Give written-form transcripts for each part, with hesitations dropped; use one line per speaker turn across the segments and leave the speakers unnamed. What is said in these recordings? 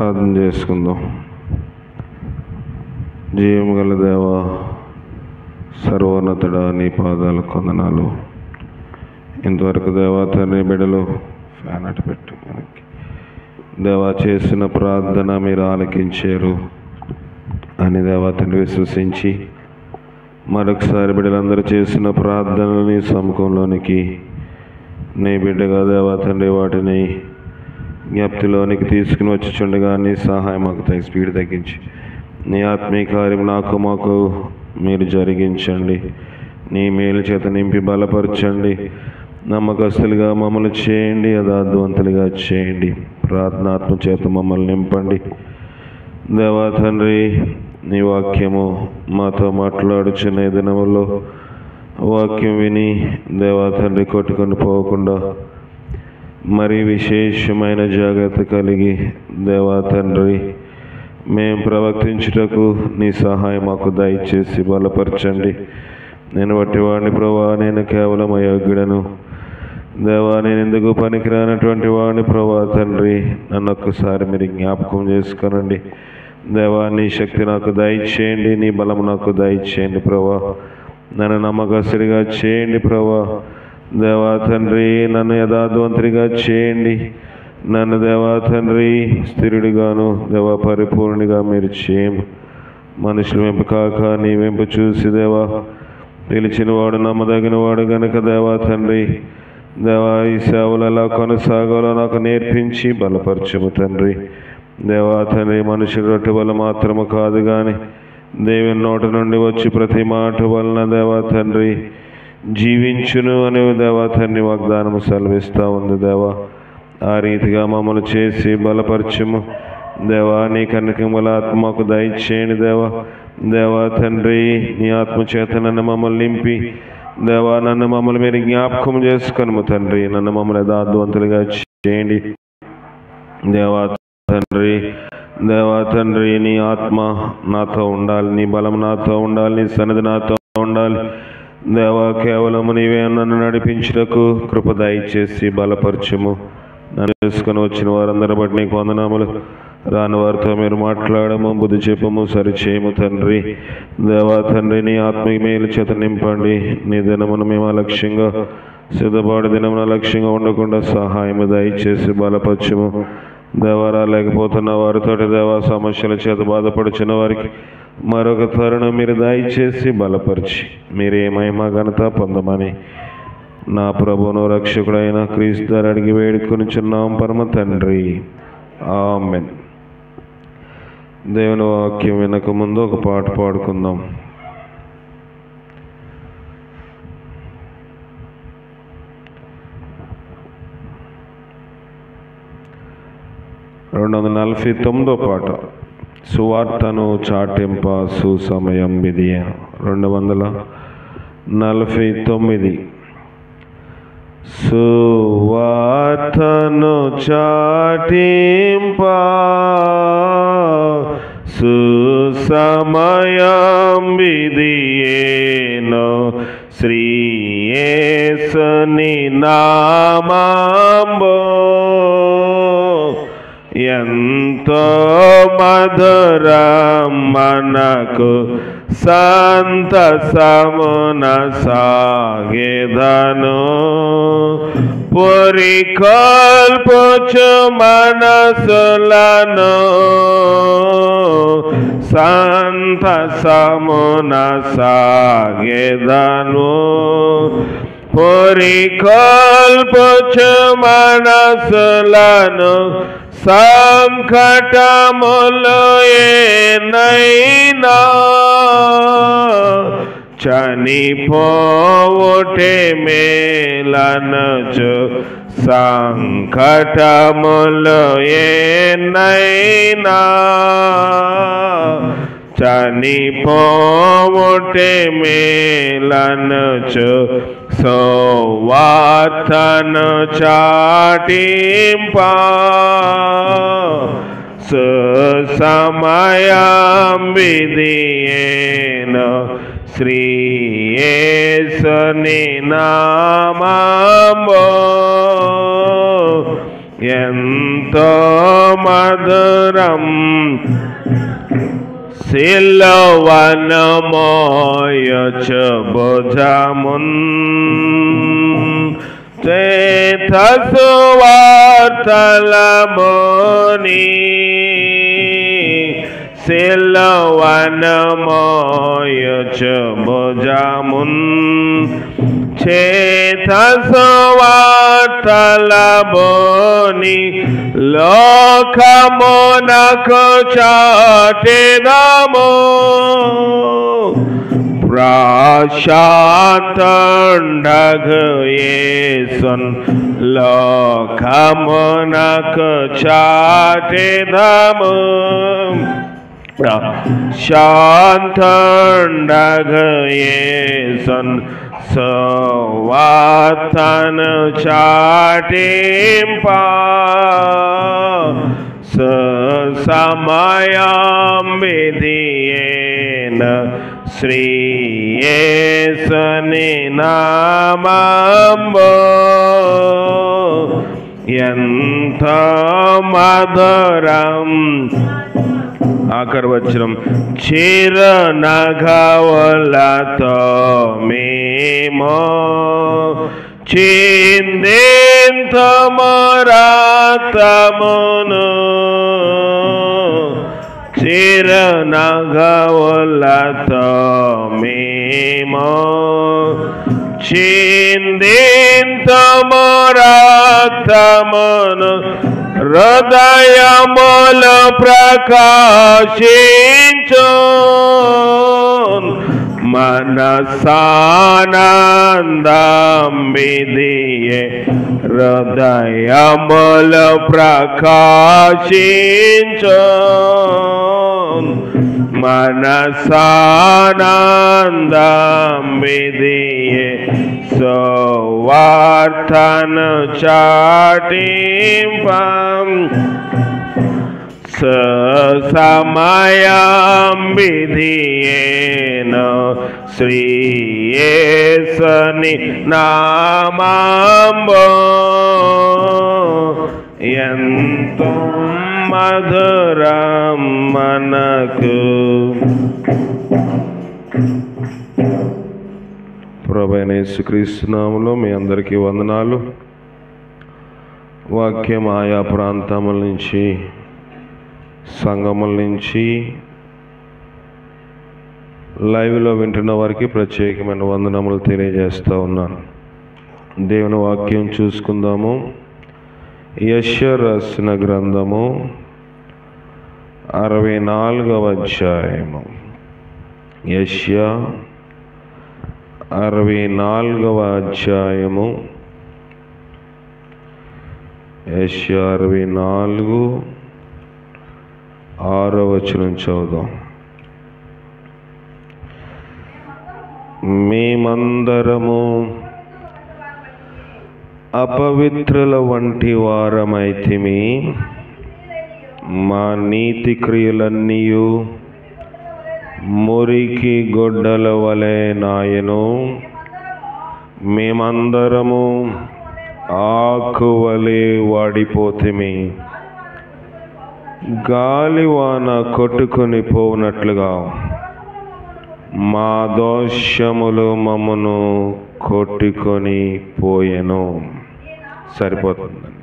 ప్రార్థన చేసుకుందాం. జీవము గల దేవా, సర్వోన్నతుడా, నీ పాదాలకు వందనాలు. ఇంతవరకు దేవా తండ్రి బిడ్డలు ఫ్యాన్ అటు పెట్టు మనకి దేవా చేసిన ప్రార్థన మీరు ఆలకించారు అని దేవా తండ్రి విశ్వసించి మరొకసారి బిడ్డలందరూ చేసిన ప్రార్థనని సముఖంలోనికి నీ బిడ్డగా దేవా తండ్రి వాటిని జ్ఞప్తిలోనికి తీసుకుని వచ్చిచుండగా నీ సహాయం మాకు స్పీడ్ తగ్గించి నీ ఆత్మీయ కార్యం నాకు మాకు మీరు జరిగించండి. నీ మేలు చేత నింపి బలపరచండి. నమ్మకస్తులుగా మమ్మల్ని చేయండి, యథార్థవంతులుగా చేయండి. ప్రార్థనాత్మ చేత మమ్మల్ని నింపండి. దేవా తండ్రి, నీ వాక్యము మాతో మాట్లాడుచున్న దినములో వాక్యం విని దేవా తండ్రి కొట్టుకొని పోకుండా మరి విశేషమైన జాగ్రత్త కలిగి దేవా తండ్రి మేము ప్రవర్తించుటకు నీ సహాయం మాకు దయచేసి బలపరచండి. నేను వట్టివాడిని ప్రభా, నేను కేవలం అయోగ్యుడను దేవా, నేను ఎందుకు పనికిరానటువంటి వాడిని ప్రభా తండ్రి, నన్ను ఒక్కసారి మీరు జ్ఞాపకం చేసుకోనండి. దేవా, నీ శక్తి నాకు దయచేయండి, నీ బలం నాకు దయచేయండి ప్రభా. నన్ను నమ్మకస్తుడిగా చేయండి ప్రభా. దేవా తండ్రి, నన్ను యథార్థవంతుడిగా చేయండి. నన్ను దేవా తండ్రి స్థిరుడిగాను దేవా పరిపూర్ణిగా మీరు చేయండి. మనుషుల వెంపు కాక నీ వెంపు చూసి దేవా పిలిచిన వాడు నమ్మదగిన వాడు గనుక దేవా తండ్రి దేవా ఈ సేవలు ఎలా కొనసాగాలో నాకు నేర్పించి బలపరచము తండ్రి. దేవా తండ్రి, మనుషుల రొట్టె వల్ల మాత్రము కాదు కానీ దేవుని నోట నుండి వచ్చి ప్రతి మాట వలన దేవా తండ్రి జీవించును అనే దేవా తండ్రి వాగ్దానము సెలవిస్తూ ఉంది. దేవా, ఆ రీతిగా మమ్మల్ని చేసి బలపరచము దేవా. నీ కన్నికముల ఆత్మకు దయచేయండి దేవా. దేవా తండ్రి, నీ ఆత్మచేత నన్ను మమ్మల్ని నింపి దేవా నన్ను మమ్మల్ని మీరు జ్ఞాపకం చేసుకొనుము తండ్రి. నన్ను మమ్మల్ని యథార్థవంతులుగా చేయండి దేవా తండ్రి. దేవా తండ్రి, నీ ఆత్మ నాతో ఉండాలి, నీ బలం నాతో ఉండాలి, నీ సన్నిధి నాతో ఉండాలి దేవా. కేవలం నీవే నన్ను నడిపించుటకు కృప దయచేసి బలపరచము. నన్ను చేసుకొని వచ్చిన వారందరి బట్టి నీకు వందనాములు. రాని వారితో మీరు మాట్లాడము, బుద్ధి చెప్పము, సరిచేయము తండ్రి. దేవా తండ్రి, నీ ఆత్మీయ మేలు చేత నింపండి. నీ దినమును మేము అలక్ష్యంగా సిద్ధపాటు దినమున లక్ష్యంగా ఉండకుండా సహాయము దయచేసి బలపరచము. దేవా, రాలేకపోతున్న వారితోటి దేవా సమస్యల చేత బాధపడుచున్న వారికి మరొక తరుణం మీరు దయచేసి బలపరిచి మీరే మహిమ ఘనత పొందమని నా ప్రభువును రక్షకుడైన క్రీస్తు ద్వారా అడిగి వేడుకొనిచున్నాం పరమ తండ్రి, ఆమెన్. దేవుని వాక్యం వినక ముందు ఒక పాట పాడుకుందాం. రెండు 249 పాట. సువార్తను చాటింప సుసమయం ఇది. 249. సువార్తను చాటింప సుసమయం విధియేనో శ్రీ యేసుని నామములో ఎంతో మధురం మనకు సంతసమున సాగెదను. పురికొల్పుచు మనసులను సంతసమున సాగెదను. పురికొల్పుచు మనసులను సంకటములు ఏనైనా చనిపోవుటే మేలనుచు సంకటములు ఏనైనా చనిపోవుటే మేలనుచు సువార్తను చాటింప సుసమయం విధియేనో శ్రీ యేసుని నామములో ఎంతో మధురం సిలువను మోయచు భుజమున్ చేత సువార్తలముని సిలువను మోయచు భుజమున్ చేత సువార్తలముని లోకమునకు చాటెదము ప్రశాంతండగు యేసున్ లోకమునకు చాటెదము శాంతండగు యేసున్ సువార్తను చాటింప సమయం విధియేన శ్రీ యేసుని నామము ఎంత మధురం. ఆఖరి వచనం చిరునగవులతో మేము చిందింతుము రక్తమును చిరునగవులతో మేము చిందింతుము రక్తమును హృదయములు ప్రకాశించు మనసానందం విధియే హృదయములు ప్రకాశించు మనసానందం విధియే సువార్తను చాటింపం సమయం విధియేను శ్రీ యేసుని నామము ఎంతో మధురం మనకు. ప్రభువైన యేసుక్రీస్తు నామములో మీ అందరికీ వందనాలు. వాక్యం ఆయా ప్రాంతముల నుంచి సంఘముల నుంచి లైవ్లో వింటున్న వారికి ప్రత్యేకమైన వందనములు తెలియజేస్తూ ఉన్నాను. దేవుని వాక్యం చూసుకుందాము. యెషయా రాసిన గ్రంథము 64వ అధ్యాయము. యెషయా 64వ అధ్యాయము. యెషయా 64 6వ వచనం చదువుదాం. మేమందరము అపవిత్రుల వంటి వారమైతిమి, మా నీతి క్రియలన్నీయు మురికి గొడ్డల వలె నాయను. మేమందరము ఆకువలే వాడిపోతిమి, గాలివాన కొట్టుకొని పోవునట్లుగా మా దోషములు మమ్మను కొట్టుకొని పోయెను. సరిపోతుందండి.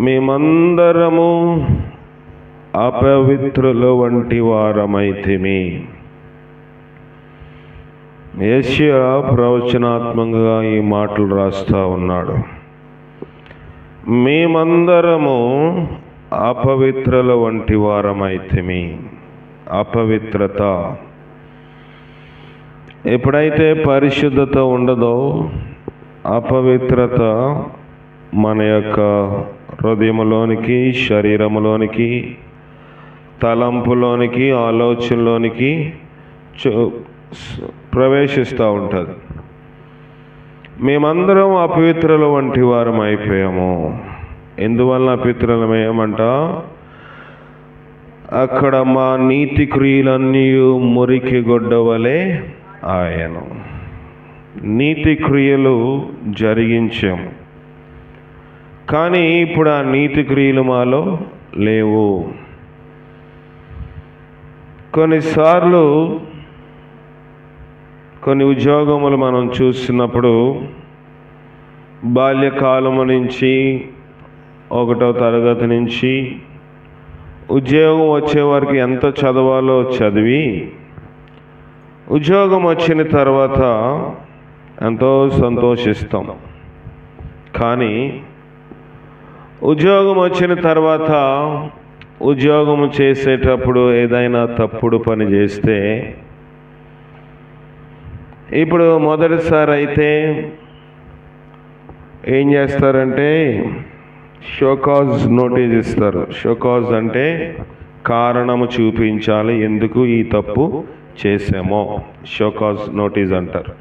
మేమందరము అపవిత్రుల వంటి వారమైతిమి. యెషయా ప్రవచనాత్మకంగా ఈ మాటలు రాస్తా ఉన్నాడు. మేమందరము అపవిత్రుల వంటి వారమైతిమి. అపవిత్రత ఎప్పుడైతే పరిశుద్ధత ఉండదో, అపవిత్రత మన యొక్క హృదయంలోనికి, శరీరంలోనికి, తలంపులోనికి, ఆలోచనలోనికి ప్రవేశిస్తూ ఉంటుంది. మేమందరం అపవిత్రుల వంటి వారం అయిపోయాము. ఎందువల్ల అపవిత్రులమయ్యామంట? అక్కడ మా నీతి క్రియలన్నీ మురికి గొడ్డవలే ఆయను. నీతి క్రియలు జరిగించాము, కానీ ఇప్పుడు ఆ నీతి క్రియలు మాలో లేవు. కొన్నిసార్లు కొన్ని ఉద్యోగములు మనం చూసినప్పుడు బాల్యకాలము నుంచి 1వ తరగతి నుంచి ఉద్యోగం వచ్చే వరకు ఎంత చదవాలో చదివి ఉద్యోగం వచ్చిన తర్వాత ఎంతో సంతోషిస్తాం. కానీ ఉద్యోగం వచ్చిన తర్వాత ఉద్యోగం చేసేటప్పుడు ఏదైనా తప్పుడు పని చేస్తే, ఇప్పుడు మొదటిసారి అయితే ఏం చేస్తారంటే షోకాజ్ నోటీస్ ఇస్తారు. షోకాజ్ అంటే కారణము చూపించాలి ఎందుకు ఈ తప్పు చేసామో, షోకాజ్ నోటీస్ అంటారు.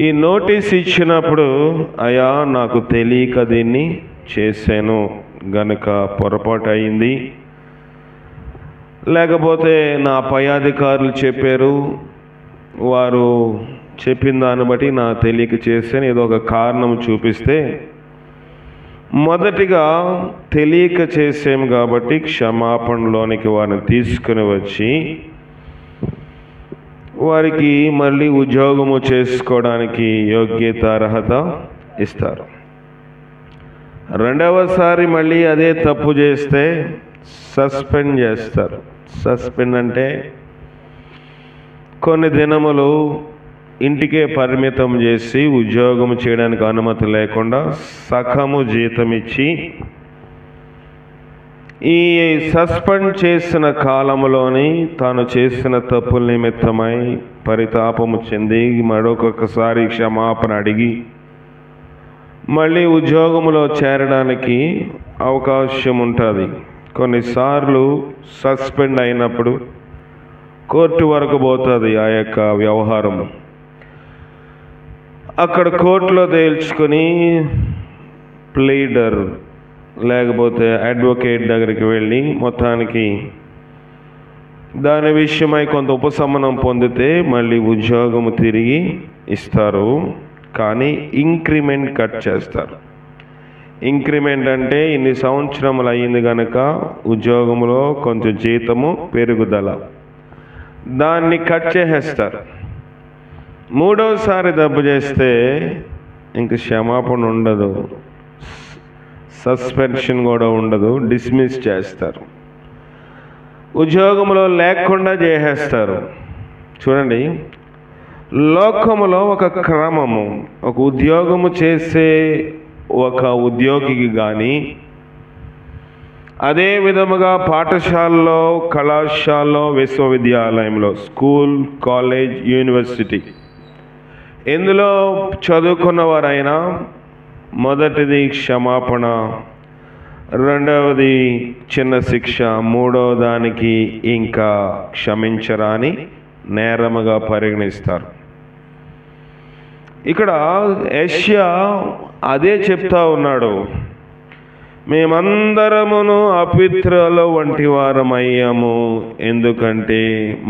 ఈ నోటీస్ ఇచ్చినప్పుడు అయ్యా నాకు తెలియక దీన్ని చేశాను గనుక పొరపాటు అయింది, లేకపోతే నా పై అధికారులు చెప్పారు, వారు చెప్పిన దాన్ని బట్టి నా తెలియక చేశాను, ఏదో ఒక కారణం చూపిస్తే మొదటిగా తెలియక చేసాము కాబట్టి క్షమాపణలోనికి వారిని తీసుకుని వచ్చి వారికి మళ్ళీ ఉద్యోగము చేసుకోవడానికి యోగ్యత అర్హత ఇస్తారు. రెండవసారి మళ్ళీ అదే తప్పు చేస్తే సస్పెండ్ చేస్తారు. సస్పెండ్ అంటే కొన్ని దినములు ఇంటికే పరిమితం చేసి ఉద్యోగం చేయడానికి అనుమతి లేకుండా సగము జీతం ఇచ్చి, ఈ సస్పెండ్ చేసిన కాలంలోని తాను చేసిన తప్పుల నిమిత్తమై పరితాపము చెంది మరొకసారి క్షమాపణ అడిగి మళ్ళీ ఉద్యోగంలో చేరడానికి అవకాశం ఉంటుంది. కొన్నిసార్లు సస్పెండ్ అయినప్పుడు కోర్టు వరకు పోతుంది ఆ యొక్క వ్యవహారం. అక్కడ కోర్టులో తేల్చుకొని ప్లీడర్ లేకపోతే అడ్వకేట్ దగ్గరికి వెళ్ళి మొత్తానికి దాని విషయమై కొంత ఉపశమనం పొందితే మళ్ళీ ఉద్యోగం తిరిగి ఇస్తారు. కానీ ఇంక్రిమెంట్ కట్ చేస్తారు. ఇంక్రిమెంట్ అంటే ఇన్ని సంవత్సరములు అయ్యింది కనుక ఉద్యోగంలో కొంచెం జీతము పెరుగుదల, దాన్ని కట్ చేసేస్తారు. మూడోసారి తప్పు చేస్తే ఇంక క్షమాపణ ఉండదు, సస్పెన్షన్ కూడా ఉండదు, డిస్మిస్ చేస్తారు, ఉద్యోగంలో లేకుండా చేసేస్తారు. చూడండి, లోకములో ఒక క్రమము, ఒక ఉద్యోగము చేసే ఒక ఉద్యోగికి కానీ, అదే విధముగా పాఠశాలలో, కళాశాలలో, విశ్వవిద్యాలయంలో, స్కూల్, కాలేజ్, యూనివర్సిటీ ఎందులో చదువుకున్నవారైనా మొదటిది క్షమాపణ, రెండవది చిన్న శిక్ష, మూడవ దానికి ఇంకా క్షమించరాని నేరముగా పరిగణిస్తారు. ఇక్కడ యెషయా అదే చెప్తా ఉన్నాడు, మేమందరమును అపిత్రుల వంటి వారమయ్యాము, ఎందుకంటే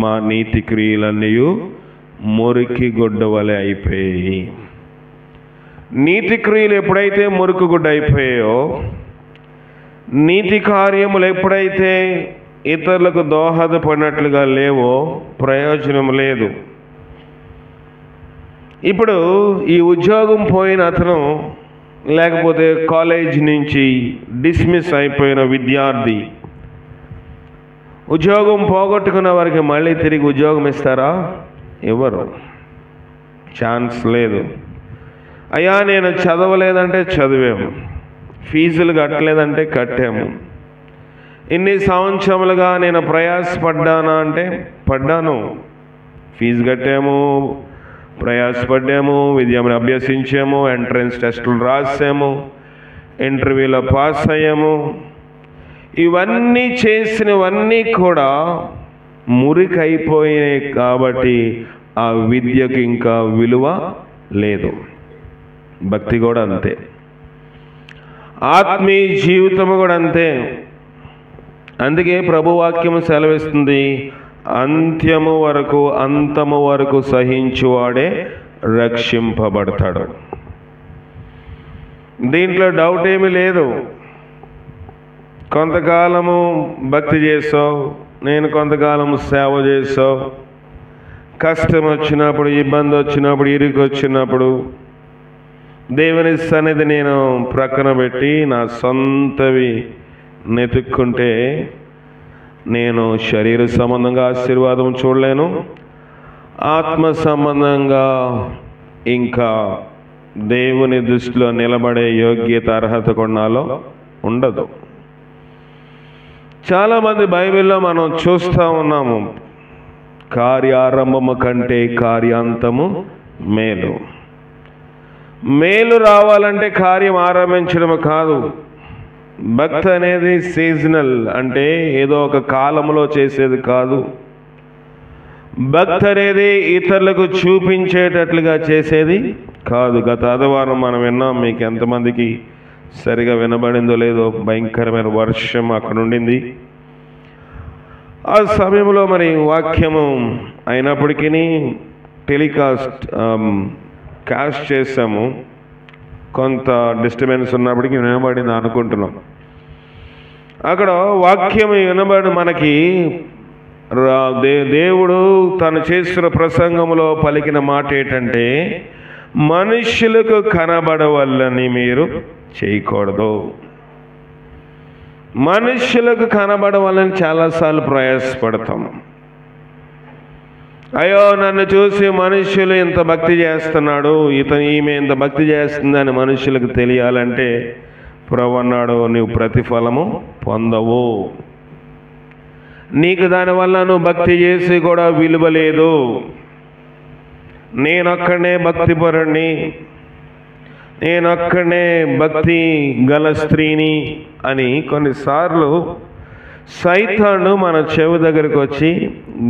మా నీతి క్రియలన్నీ మురికి గుడ్డ వలె అయిపోయాయి. నీతి క్రియలు ఎప్పుడైతే మురికి గుడ్డ అయిపోయాయో, నీతి కార్యములు ఎప్పుడైతే ఇతరులకు దోహదపడినట్లుగా లేవో ప్రయోజనం లేదు. ఇప్పుడు ఈ ఉద్యోగం పోయిన అతను, లేకపోతే కాలేజ్ నుంచి డిస్మిస్ అయిపోయిన విద్యార్థి, ఉద్యోగం పోగొట్టుకున్న వారికి మళ్ళీ తిరిగి ఉద్యోగం ఇస్తారా? ఇవ్వరు, ఛాన్స్ లేదు. అయ్యా నేను చదవలేదంటే చదివాము, ఫీజులు కట్టలేదంటే కట్టాము, ఇన్ని సంవత్సరములుగా నేను ప్రయాసపడ్డానా అంటే పడ్డాను, ఫీజు కట్టాము, ప్రయాసపడ్డాము, విద్యను అభ్యసించాము, ఎంట్రన్స్ టెస్టులు రాసాము, ఇంటర్వ్యూలో పాస్ అయ్యాము. ఇవన్నీ చేసినవన్నీ కూడా మురికి అయిపోయాయి కాబట్టి ఆ విద్యకు ఇంకా విలువ లేదు. భక్తి కూడా అంతే, ఆత్మీయ జీవితము కూడా అంతే. అందుకే ప్రభువాక్యము సెలవిస్తుంది, అంత్యము వరకు, అంతము వరకు సహించువాడే రక్షింపబడతాడు. దీంట్లో డౌట్ ఏమీ లేదు. కొంతకాలము భక్తి చేసావు, నేను కొంతకాలము సేవ చేసావు, కష్టం వచ్చినప్పుడు, ఇబ్బంది వచ్చినప్పుడు, ఇరుకు వచ్చినప్పుడు దేవుని సన్నిధి నేను ప్రక్కన పెట్టి నా సొంతవి నెతుక్కుంటే నేను శరీర సంబంధంగా ఆశీర్వాదం చూడలేను, ఆత్మ సంబంధంగా ఇంకా దేవుని దృష్టిలో నిలబడే యోగ్యత, అర్హత కొన్నాలో ఉండదు. చాలామంది బైబిల్లో మనం చూస్తూ ఉన్నాము, కార్యారంభము కంటే కార్యాంతము మేలు. మేలు రావాలంటే కార్యం ఆరంభించడం కాదు. భక్తి అనేది సీజనల్, అంటే ఏదో ఒక కాలంలో చేసేది కాదు. భక్తి అనేది ఇతరులకు చూపించేటట్లుగా చేసేది కాదు. గత ఆదివారం మనం విన్నాం, మీకు ఎంతమందికి సరిగా వినబడిందో లేదో, భయంకరమైన వర్షం అక్కడ ఉండింది. ఆ సమయంలో మరి వాక్యము అయినప్పటికీ కాస్ట్ చేసాము, కొంత డిస్టర్బెన్స్ ఉన్నప్పటికీ వినబడింది అనుకుంటున్నాం. అక్కడ వాక్యం వినబడి మనకి దేవుడు తను చేస్తున్న ప్రసంగంలో పలికిన మాట ఏంటంటే, మనుషులకు కనబడవల్లని మీరు చేయకూడదు. మనుషులకు కనబడవాలని చాలాసార్లు ప్రయాసపడతాం. అయ్యో నన్ను చూసి మనుషులు ఇంత భక్తి చేస్తున్నాడు, ఈమె ఇంత భక్తి చేస్తుందని మనుషులకు తెలియాలంటే ప్రభువు అన్నాడు, నువ్వు ప్రతిఫలము పొందవు. నీకు దానివల్ల నువ్వు భక్తి చేసి కూడా విలువ లేదు. నేనొక్కడే భక్తిపరుణ్ణి, నేనొక్కడే భక్తి గల స్త్రీని అని కొన్నిసార్లు సైతాను మన చెవి దగ్గరికి వచ్చి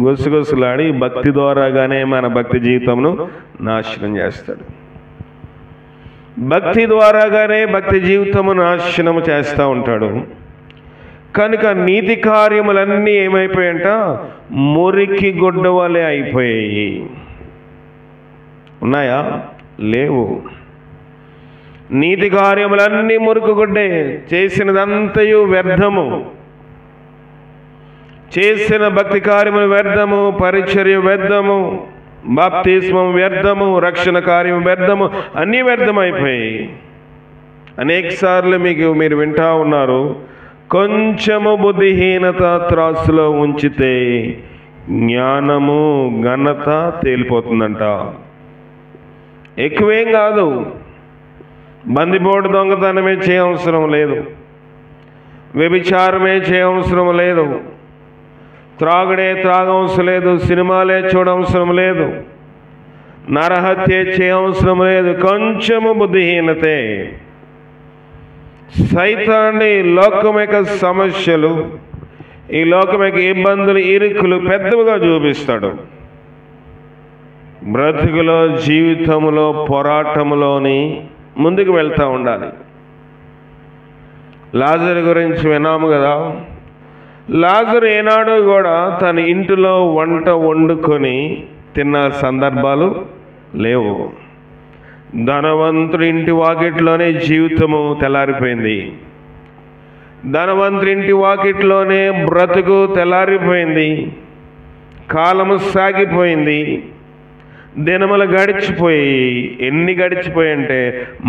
గుసగుసలాడి భక్తి ద్వారాగానే మన భక్తి జీవితంను నాశనం చేస్తాడు. భక్తి ద్వారాగానే భక్తి జీవితము నాశనం చేస్తూ ఉంటాడు. కనుక నీతి కార్యములన్నీ ఏమైపోయాయంట, మురికి గుడ్డ వలె అయిపోయాయి. ఉన్నాయా? లేవు. నీతి కార్యములన్నీ మురికి గుడ్డే. చేసినదంతయు వ్యర్థము. చేసిన భక్తి కార్యములు వ్యర్థము, పరిచర్య వ్యర్థము, బాప్తిస్మం వ్యర్థము, రక్షణ కార్యం వ్యర్థము, అన్నీ వ్యర్థమైపోయాయి. అనేక సార్లు మీరు వింటా ఉన్నారు, కొంచెము బుద్ధిహీనత త్రాసులో ఉంచితే జ్ఞానము ఘనత తేలిపోతుందంట. ఎక్కువేం కాదు. బందిపోటు దొంగతనమే చేయవసరం లేదు, వ్యభిచారమే చేయవసరం లేదు, త్రాగుడే త్రాగవసరం లేదు, సినిమాలే చూడవసరం లేదు, నరహత్య చేయవసరం లేదు. కొంచెము బుద్ధిహీనతే సైతాన్ని లోకం యొక్క సమస్యలు, ఈ లోకం యొక్క ఇబ్బందులు, ఇరుకులు పెద్దవిగా చూపిస్తాడు. బ్రతుకులో, జీవితంలో, పోరాటంలోని ముందుకు వెళ్తూ ఉండాలి. లాజరు గురించి విన్నాము కదా. లాజరు ఏనాడు కూడా తన ఇంటిలో వంట వండుకొని తిన్న సందర్భాలు లేవు. ధనవంతుడి ఇంటి వాకిట్లోనే జీవితము తెల్లారిపోయింది. ధనవంతుడి ఇంటి వాకిట్లోనే బ్రతుకు తెల్లారిపోయింది. కాలము సాగిపోయింది. దినములు గడిచిపోయి, ఎన్ని గడిచిపోయంటే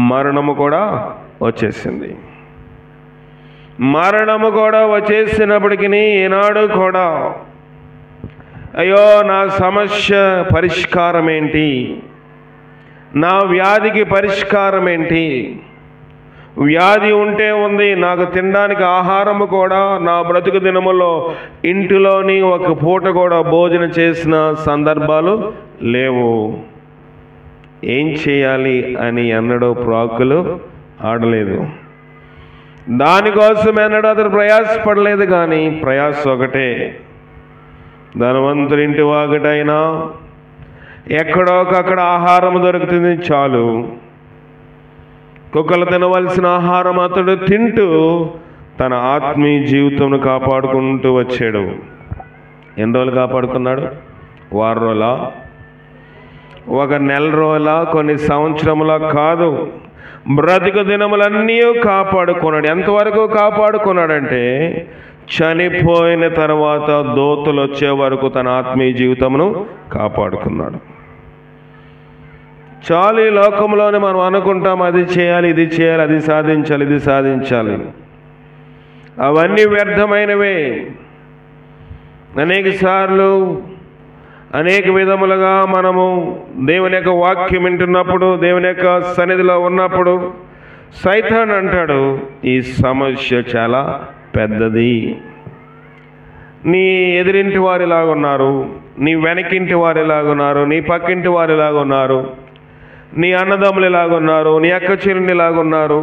మరణము కూడా వచ్చేసింది. మరణము కూడా వచ్చేసినప్పటికీ ఈనాడు కూడా అయ్యో నా సమస్య పరిష్కారం ఏంటి, నా వ్యాధికి పరిష్కారం ఏంటి, వ్యాధి ఉంటే ఉంది, నాకు తినడానికి ఆహారము కూడా నా బ్రతుకు దినములో ఇంటిలోని ఒక పూట కూడా భోజనం చేసిన సందర్భాలు లేవు. ఏం చేయాలి అని ఎన్నడూ ప్రాకులు ఆడలేదు. దానికోసం ఎన్నడూ అతను ప్రయాసపడలేదు. కానీ ప్రయాస ఒకటే, ధనవంతుడింటి వాకిటైనా ఎక్కడోకక్కడ ఆహారం దొరుకుతుంది చాలు. కుక్కలు తినవలసిన ఆహారం అతడు తింటూ తన ఆత్మీయ జీవితంను కాపాడుకుంటూ వచ్చాడు. ఎన్ని రోజులు కాపాడుకున్నాడు? వారం రోజులా, ఒక నెల రోజులా, కొన్ని సంవత్సరములా కాదు, బ్రతుకు దినములన్నీ కాపాడుకున్నాడు. ఎంతవరకు కాపాడుకున్నాడంటే చనిపోయిన తర్వాత దూతలు వచ్చే వరకు తన ఆత్మీయ జీవితమును కాపాడుకున్నాడు. చాలు ఈ లోకంలోనే మనం అనుకుంటాం, అది చేయాలి, ఇది చేయాలి, అది సాధించాలి, ఇది సాధించాలి. అవన్నీ వ్యర్థమైనవే. అనేక సార్లు అనేక విధములుగా మనము దేవుని యొక్క వాక్యం వింటున్నప్పుడు, దేవుని యొక్క సన్నిధిలో ఉన్నప్పుడు సైతాన్ అంటాడు, ఈ సమస్య చాలా పెద్దది. నీ ఎదురింటి వారిలాగున్నారు, నీ వెనకింటి వారిలాగున్నారు, నీ పక్కింటి వారిలాగున్నారు, నీ అన్నదమ్ములు ఇలాగున్నారు, నీ అక్క చెల్లెళ్ళలాగున్నారు,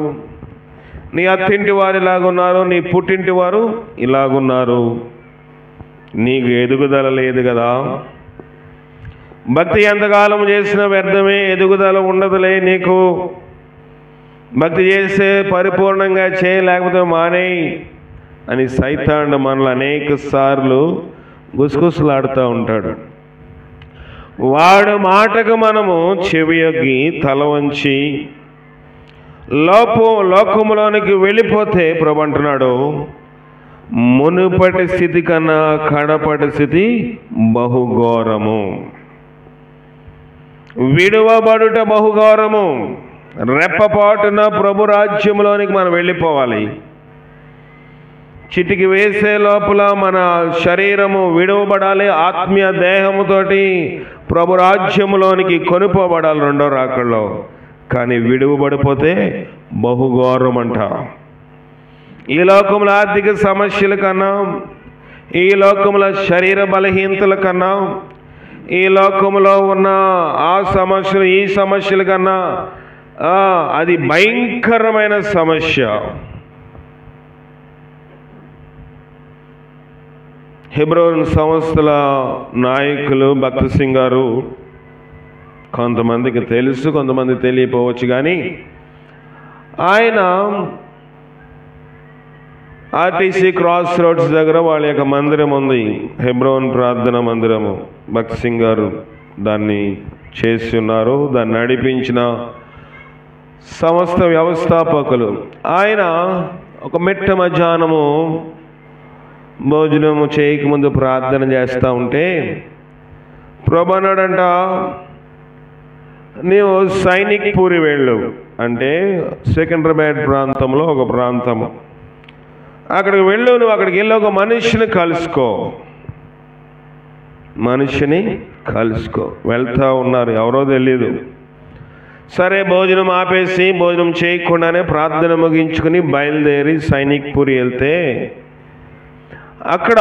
నీ అత్తింటి వారు ఇలాగున్నారు, నీ పుట్టింటి వారు ఇలాగున్నారు. నీకు ఎదుగుదల లేదు కదా. భక్తి ఎంతకాలం చేసినా వ్యర్థమే, ఎదుగుదల ఉండదులే నీకు. భక్తి చేస్తే పరిపూర్ణంగా చేయలేకపోతే మానేయి అని సైతాను మనల్ని అనేక సార్లు గుసగుసలాడుతూ ఉంటాడు. వాడు మాటకు మనము చెవియొగ్గి తల వంచి లోకములోనికి వెళ్ళిపోతే ప్రభు అంటున్నాడు, మునుపటి స్థితి కన్నా కడపటి స్థితి బహుఘోరము. విడువబడుట బహుఘోరము. రెప్పపాటున ప్రభు రాజ్యంలోనికి మనం వెళ్ళిపోవాలి. చిటికి వేసే లోపల మన శరీరము విడువబడాలి. ఆత్మీయ దేహముతోటి ప్రభు రాజ్యములోనికి కొనుపోబడాలి రెండో రాకల్లో. కానీ విడువబడిపోతే బహుఘోరం అంట. ఈ లోకంలో ఆర్థిక సమస్యల కన్నా, ఈ లోకంలో శరీర బలహీనతల కన్నా, ఈ లోకంలో ఉన్న ఆ సమస్యలు ఈ సమస్యల కన్నా అది భయంకరమైన సమస్య. హెబ్రోన్ సంస్థల నాయకులు భక్త్ సింగ్ గారు, కొంతమందికి తెలుసు, కొంతమంది తెలియపోవచ్చు, కానీ ఆయన ఆర్టీసీ క్రాస్ రోడ్స్ దగ్గర వాళ్ళ యొక్క మందిరం ఉంది, హెబ్రోన్ ప్రార్థన మందిరము. భక్త్ సింగ్ గారు దాన్ని చేసి ఉన్నారు. దాన్ని నడిపించిన సంస్థ వ్యవస్థాపకులు. ఆయన ఒక మిట్ట మధ్యాహ్నము భోజనము చేయకముందు ప్రార్థన చేస్తూ ఉంటే ప్రభు అన్నాడంట, నీవు సైనిక్ పూరి వెళ్ళు, అంటే సికింద్రాబాద్ ప్రాంతంలో ఒక ప్రాంతము, అక్కడికి వెళ్ళు. నువ్వు అక్కడికి వెళ్ళి ఒక మనిషిని కలుసుకో. వెళ్తూ ఉన్నారు, ఎవరో తెలీదు. సరే, భోజనం ఆపేసి భోజనం చేయకుండానే ప్రార్థన ముగించుకుని బయలుదేరి సైనిక్ పూరి వెళ్తే అక్కడ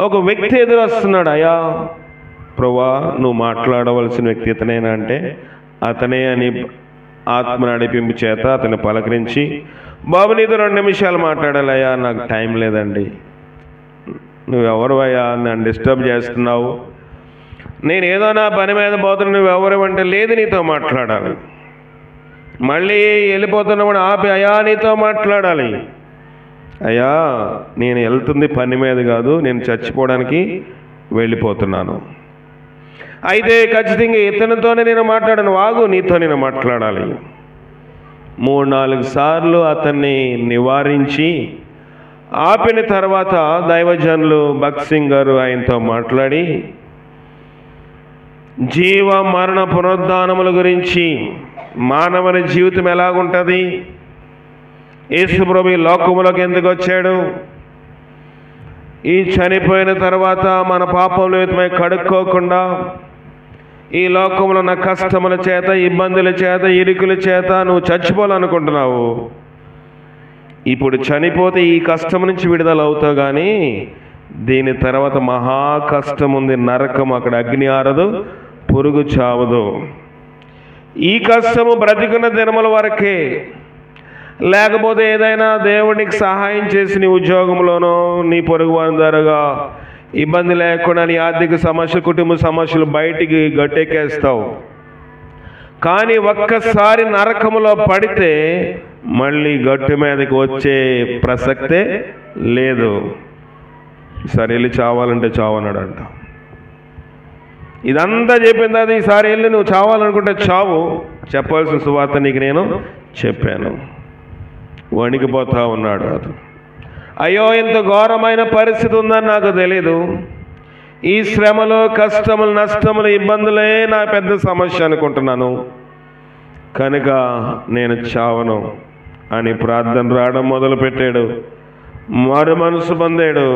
ఒక వ్యక్తి ఎదురు వస్తున్నాడు. అయ్యా ప్రభువా, నువ్వు మాట్లాడవలసిన వ్యక్తి ఇతనేనా అంటే అతనే అని ఆత్మ నడిపింపు చేత అతన్ని పలకరించి, బాబు నీతో 2 నిమిషాలు మాట్లాడాలి. అయ్యా నాకు టైం లేదండి. నువ్వెవరు అయ్యా, నన్ను డిస్టర్బ్ చేస్తున్నావు, నేను ఏదో నా పని మీద పోతున్నా, నువ్వెవరు అంటే లేదు నీతో మాట్లాడాలి. మళ్ళీ వెళ్ళిపోతున్నప్పుడు ఆపి, అయ్యా నీతో మాట్లాడాలి. అయ్యా నేను వెళ్తుంది పని మీద కాదు, నేను చచ్చిపోవడానికి వెళ్ళిపోతున్నాను. అయితే ఖచ్చితంగా ఇతనితోనే నేను మాట్లాడను, వాగు, నీతో నేను మాట్లాడాలి. 3-4 సార్లు అతన్ని నివారించి ఆపిన తర్వాత దైవజనులు భక్త్ సింగ్ గారు ఆయనతో మాట్లాడి జీవ మరణ పునరుద్ధానముల గురించి, మానవుని జీవితం ఎలాగుంటుంది, యేసు ప్రభు ఈ లోకములోకి ఎందుకు వచ్చాడు, ఈ చనిపోయిన తర్వాత మన పాపముల నిమిత్తమై కడుక్కోకుండా ఈ లోకంలో ఉన్న కష్టముల చేత, ఇబ్బందుల చేత, ఇరుకుల చేత నువ్వు చచ్చిపోవాలనుకుంటున్నావు. ఇప్పుడు చనిపోతే ఈ కష్టం నుంచి విడుదల అవుతావు, కానీ దీని తర్వాత మహా కష్టం ఉంది, నరకం. అక్కడ అగ్ని ఆరదు, పురుగు చావదు. ఈ కష్టము బ్రతికున్న దినముల వరకే. లేకపోతే ఏదైనా దేవునికి సహాయం చేసి నీ ఉద్యోగంలోనో నీ పొరుగు వారి ద్వారాగా ఇబ్బంది లేకుండా నీ ఆర్థిక సమస్య, కుటుంబ సమస్యలు బయటికి గట్టెక్కేస్తావు. కానీ ఒక్కసారి నరకములో పడితే మళ్ళీ గట్టు మీదకి వచ్చే ప్రసక్తే లేదు. ఈసారి వెళ్ళి చావాలంటే చావన్నాడంట. ఇదంతా చెప్పిన తర్వాత ఈసారి వెళ్ళి నువ్వు చావాలనుకుంటే చావు, చెప్పాల్సిన సువార్త నీకు నేను చెప్పాను. వణికిపోతా ఉన్నాడు. అయ్యో, ఇంత ఘోరమైన పరిస్థితి ఉందని నాకు తెలీదు. ఈ శ్రమలు, కష్టములు, నష్టములు, ఇబ్బందులే నా పెద్ద సమస్య అనుకుంటున్నాను. కనుక నేను చావను అని ప్రార్థన రావడం మొదలుపెట్టాడు. మారు మనసు పొందాడు.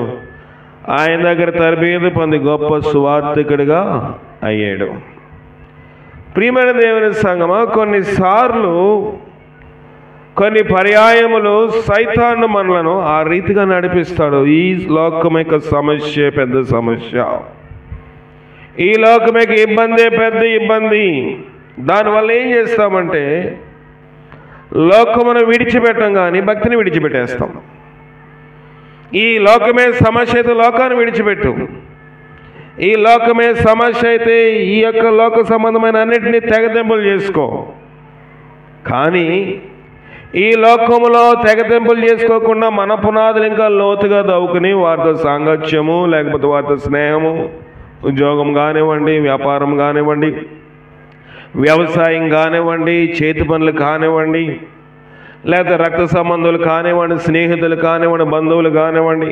ఆయన దగ్గర తరబేదు పొంది గొప్ప సువార్థికుడిగా అయ్యాడు. ప్రియమైన దేవుని సంగమా, కొన్నిసార్లు కొన్ని పర్యాయములు సైతాను మనలను ఆ రీతిగా నడిపిస్తాడు. ఈ లోకం యొక్క సమస్య పెద్ద సమస్య, ఈ లోకం యొక్క ఇబ్బందే పెద్ద ఇబ్బంది. దానివల్ల ఏం చేస్తామంటే లోకమును విడిచిపెట్టం కానీ భక్తిని విడిచిపెట్టేస్తాం. ఈ లోకమే సమస్య అయితే లోకాన్ని విడిచిపెట్టు. ఈ లోకమే సమస్య అయితే ఈ యొక్క లోక సంబంధమైన అన్నింటినీ తెగదెంపులు చేసుకో. కానీ ఈ లోకములో తెగదెంపులు చేసుకోకుండా మన పునాదులు ఇంకా లోతుగా దవ్వుకుని వారితో సాంగత్యము, లేకపోతే వారితో స్నేహము, ఉద్యోగం కానివ్వండి, వ్యాపారం కానివ్వండి, వ్యవసాయం కానివ్వండి, చేతి పనులు కానివ్వండి, లేకపోతే రక్త సంబంధులు కానివ్వండి, స్నేహితులు కానివ్వండి, బంధువులు కానివ్వండి,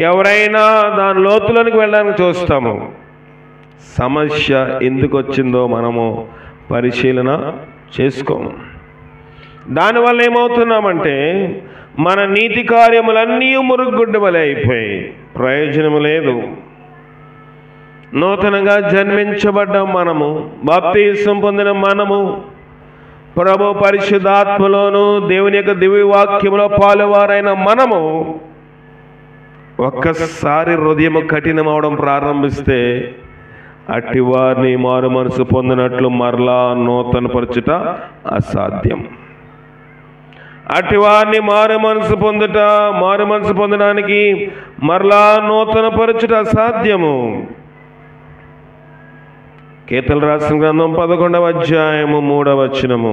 ఎవరైనా దాని లోతులోనికి వెళ్ళడానికి చూస్తాము. సమస్య ఎందుకు వచ్చిందో మనము పరిశీలన చేసుకోము. దానివల్ల ఏమవుతున్నామంటే మన నీతి కార్యములన్నీ మురుగుగుడ్డ వలె అయిపోయి ప్రయోజనము లేదు. నూతనంగా జన్మించబడ్డాం మనము, బాప్తిసం పొందిన మనము, ప్రభు పరిశుద్ధాత్మలోను దేవుని యొక్క దివ్య వాక్యములో పాలువారైన మనము ఒక్కసారి హృదయం కఠినమవడం ప్రారంభిస్తే అట్టి వారిని మారు మనసు పొందినట్లు మరలా నూతన పరచుట అసాధ్యం. అట్టి వారిని మారు మనసు పొందడానికి మరలా నూతన పరచుట అసాధ్యము. కీర్తనలు రాసిన గ్రంథం 11వ అధ్యాయము 3వ వచనము.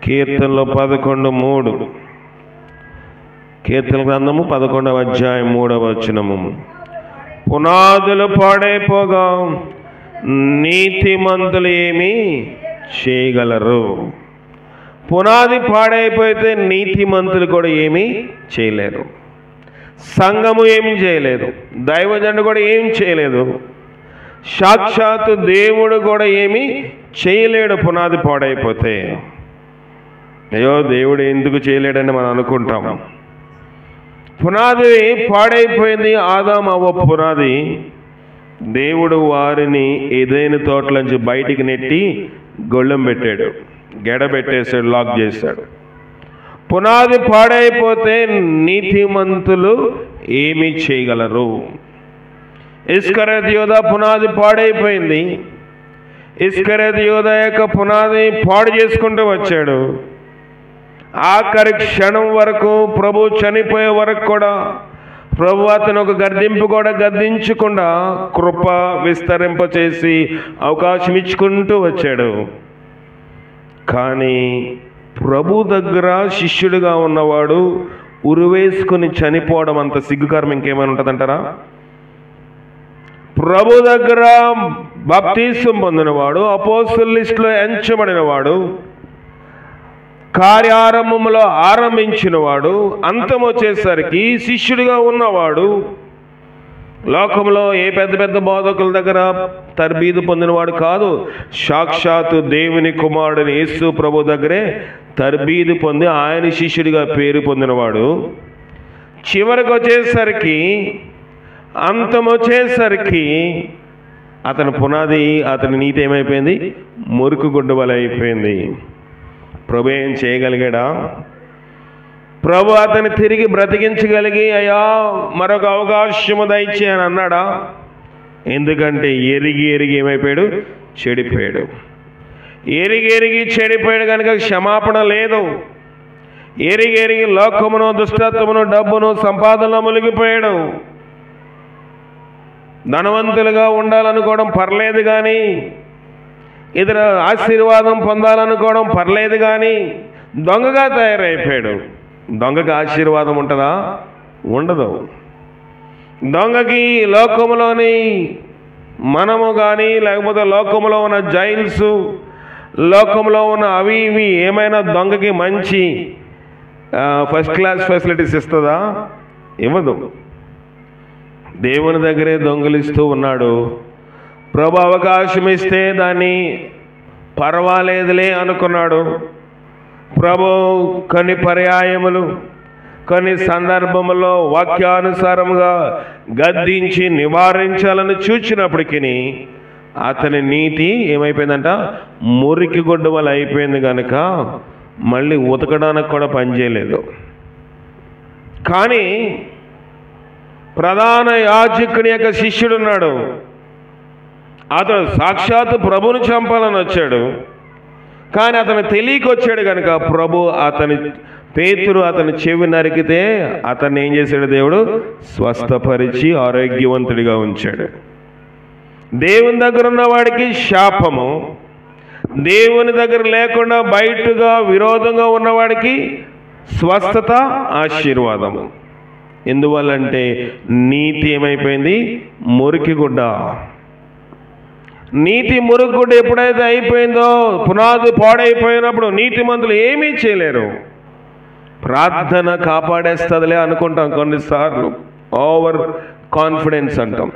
కీర్తనలో 11:3. కీర్తన గ్రంథము 11వ అధ్యాయం 3వ వచనము. పునాదులు పాడైపోగా నీతిమంతులు ఏమి చేయగలరు? పునాది పాడైపోతే నీతిమంతులు కూడా ఏమీ చేయలేరు. సంఘము ఏమి చేయలేదు, దైవజనుడు కూడా ఏం చేయలేదు, సాక్షాత్తు దేవుడు కూడా ఏమీ చేయలేడు పునాది పాడైపోతే. అయ్యో, దేవుడు ఎందుకు చేయలేడని మనం అనుకుంటాం. పునాది పాడైపోయింది. ఆదాము అవ్వ పునాది. దేవుడు వారిని ఏదైనా తోటలోంచి బయటికి నెట్టి గొళ్ళెం పెట్టాడు, గెడబెట్టేశాడు, లాక్ చేశాడు. పునాది పాడైపోతే నీతిమంతులు ఏమి చేయగలరు? ఇస్కరియోతు యూద పునాది పాడైపోయింది. ఇస్కరియోతు యూద యొక్క పునాది పాడు చేసుకుంటూ వచ్చాడు. ఆఖరి క్షణం వరకు, ప్రభు చనిపోయే వరకు కూడా ప్రభు అతను ఒక గద్దింపు కూడా గద్దించకుండా కృప విస్తరింపచేసి అవకాశం ఇచ్చుకుంటూ వచ్చాడు. కానీ ప్రభు దగ్గర శిష్యుడిగా ఉన్నవాడు ఉరివేసుకుని చనిపోవడం అంత సిగ్గుకరం ఇంకేమైనా ఉంటుందంటారా? ప్రభు దగ్గర బాప్తిసం పొందినవాడు, అపోస్తలుల లిస్టులో ఎంచబడినవాడు, కార్యారంభంలో ఆరంభించినవాడు, అంతం వచ్చేసరికి శిష్యుడిగా ఉన్నవాడు, లోకంలో ఏ పెద్ద పెద్ద బోధకుల దగ్గర తర్బీదు పొందినవాడు కాదు, సాక్షాత్తు దేవుని కుమారుడిని యేసు ప్రభు దగ్గరే తర్బీదు పొంది ఆయన శిష్యుడిగా పేరు పొందినవాడు, చివరికి వచ్చేసరికి, అంతం వచ్చేసరికి అతని పునాది, అతని నీతి ఏమైపోయింది? మురికి గుడ్డ వలె అయిపోయింది. ప్రభు ఏం చేయగలిగాడా? ప్రభు అతన్ని తిరిగి బ్రతికించగలిగి అయ్యా మరొక అవకాశము దయచే అని అన్నాడా? ఎందుకంటే ఎరిగి ఏమైపోయాడు? చెడిపోయాడు. ఎరిగి చెడిపోయాడు కనుక క్షమాపణ లేదు. ఎరిగి లోకమును, దుష్టత్వమును, డబ్బును, సంపాదనలో మునిగిపోయాడు. ధనవంతులుగా ఉండాలనుకోవడం పర్లేదు కానీ, ఇతర ఆశీర్వాదం పొందాలనుకోవడం పర్లేదు కానీ దొంగగా తయారైపోయాడు. దొంగకి ఆశీర్వాదం ఉంటుందా? ఉండదు. దొంగకి లోకములోని మనము కానీ, లేకపోతే లోకములో ఉన్న జైల్స్, లోకంలో ఉన్న అవి ఇవి ఏమైనా దొంగకి మంచి ఫస్ట్ క్లాస్ ఫెసిలిటీస్ ఇస్తుందా? ఇవ్వదు. దేవుని దగ్గరే దొంగిలిస్తూ ఉన్నాడు. ప్రభు అవకాశం ఇస్తే దాన్ని పర్వాలేదులే అనుకున్నాడు. ప్రభు కొన్ని పర్యాయములు, కొన్ని సందర్భములో వాక్యానుసారముగా గద్దించి నివారించాలని చూచినప్పటికీ అతని నీతి ఏమైపోయిందంట? మురికి గుడ్డ వల్ల అయిపోయింది కనుక మళ్ళీ ఉతకడానికి కూడా పనిచేయలేదు. కానీ ప్రధాన యాజకుని యొక్క శిష్యుడున్నాడు, అతడు సాక్షాత్ ప్రభుని చంపాలని వచ్చాడు. కానీ అతను తెలియకొచ్చాడు కనుక పేతురు అతని చెవి నరికితే అతన్ని ఏం చేశాడు? దేవుడు స్వస్థపరిచి ఆరోగ్యవంతుడిగా ఉంచాడు. దేవుని దగ్గర ఉన్నవాడికి శాపము, దేవుని దగ్గర లేకుండా బయటగా విరోధంగా ఉన్నవాడికి స్వస్థత, ఆశీర్వాదము. ఎందువల్లంటే నీతి ఏమైపోయింది? మురికిగుడ్డ. నీతి మురుగుగుడ్డ ఎప్పుడైతే అయిపోయిందో, పునాది పాడైపోయినప్పుడు నీతిమంతులు ఏమీ చేయలేరు. ప్రార్థన కాపాడేస్తుందిలే అనుకుంటాం కొన్నిసార్లు, ఓవర్ కాన్ఫిడెన్స్ అంటాం.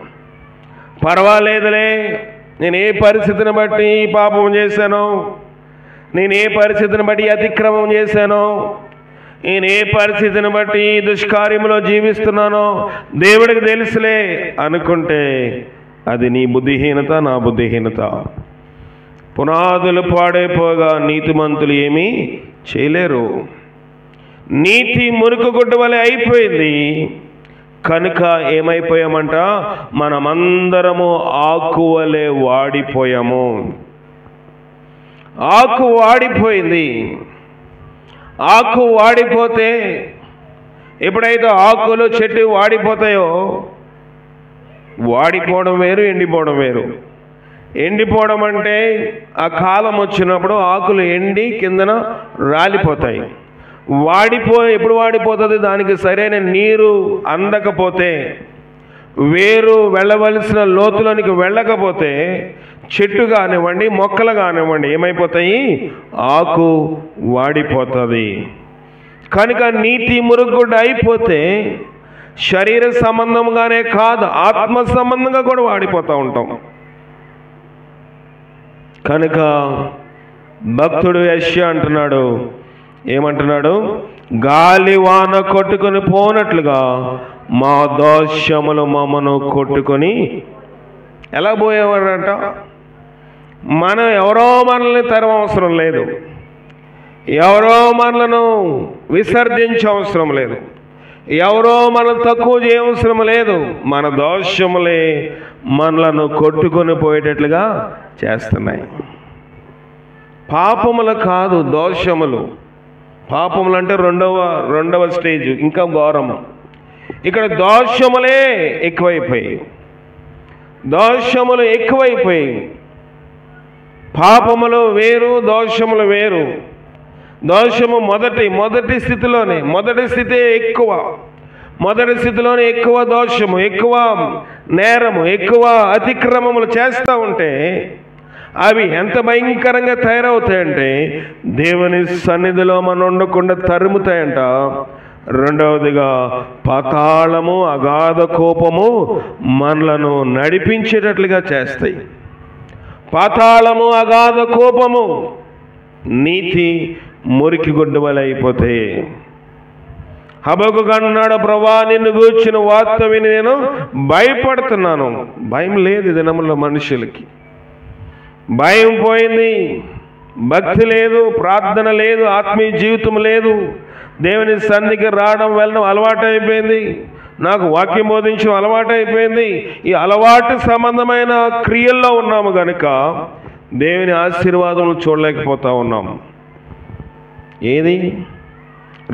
పర్వాలేదులే, నేను ఏ పరిస్థితిని బట్టి పాపం చేశానో, నేను ఏ పరిస్థితిని బట్టి అతిక్రమం చేశానో, నేను ఏ పరిస్థితిని బట్టి దుష్కార్యంలో జీవిస్తున్నానో దేవుడికి తెలుసులే అనుకుంటే అది నీ బుద్ధిహీనత, నా బుద్ధిహీనత. పునాదులు పాడైపోగా నీతిమంతులు ఏమీ చేయలేరు. నీతి మురుగుగుడ్డ వలె అయిపోయింది కనుక ఏమైపోయామంట? మనమందరము ఆకువలే వాడిపోయాము. ఆకు వాడిపోయింది. ఆకు వాడిపోతే, ఎప్పుడైతే ఆకులు చెట్టు వాడిపోతాయో, వాడిపోవడం వేరు, ఎండిపోవడం వేరు. ఎండిపోవడం అంటే ఆ కాలం వచ్చినప్పుడు ఆకులు ఎండి కిందన రాలిపోతాయి. ఎప్పుడు వాడిపోతుంది? దానికి సరైన నీరు అందకపోతే, వేరు వెళ్ళవలసిన లోతులోనికి వెళ్ళకపోతే చెట్టు కానివ్వండి, మొక్కలు కానివ్వండి ఏమైపోతాయి? ఆకు వాడిపోతుంది. కనుక నీతి మురుగుడ్డ అయిపోతే శరీర సంబంధంగానే కాదు, ఆత్మ సంబంధంగా కూడా వాడిపోతూ ఉంటాం. కనుక భక్తుడు యెషయా అంటున్నాడు, ఏమంటున్నాడు? గాలి వాన కొట్టుకొని పోనట్లుగా మా దోషములు మమ్మను కొట్టుకొని ఎలా పోయేవాడంట? మనం ఎవరో మనల్ని తరవవసరం లేదు, ఎవరో మనలను విసర్జించే అవసరం లేదు, ఎవరో మనం తక్కువ చేయవసరం లేదు. మన దోషములే మనలను కొట్టుకొని పోయేటట్లుగా చేస్తున్నాయి. పాపములు కాదు, దోషములు. పాపములు అంటే రెండవ స్టేజ్, ఇంకా ఘోరము. ఇక్కడ దోషములే ఎక్కువైపోయాయి. దోషములు ఎక్కువైపోయాయి. పాపములు వేరు, దోషములు వేరు. దోషము మొదటి స్థితిలోనే, మొదటి స్థితి ఎక్కువ. మొదటి స్థితిలోనే ఎక్కువ దోషము, ఎక్కువ నేరము, ఎక్కువ అతిక్రమములు చేస్తూ ఉంటే అవి ఎంత భయంకరంగా తయారవుతాయంటే దేవుని సన్నిధిలో మనం ఉండకుండా తరుముతాయంట. రెండవదిగా పాతాళము, అగాధ కోపము మనలను నడిపించేటట్లుగా చేస్తాయి. పాతాళము, అగాధ కోపము, నీతి మురికి గుడ్డ వలె అయిపోతాయి. హబక్కూకు అన్నాడు, ప్రభువా నిన్ను గూర్చిన వార్త విని నేను భయపడుతున్నాను. భయం లేదు ఈ దినములో మనుషులకి. భయం పోయింది, భక్తి లేదు, ప్రార్థన లేదు, ఆత్మీయ జీవితం లేదు. దేవుని సన్నిధికి రావడం వెళ్ళడం అలవాటు అయిపోయింది. నాకు వాక్యం బోధించడం అలవాటు అయిపోయింది. ఈ అలవాటు సంబంధమైన క్రియల్లో ఉన్నాము కనుక దేవుని ఆశీర్వాదములు చూడలేకపోతా ఉన్నాము. ఏది?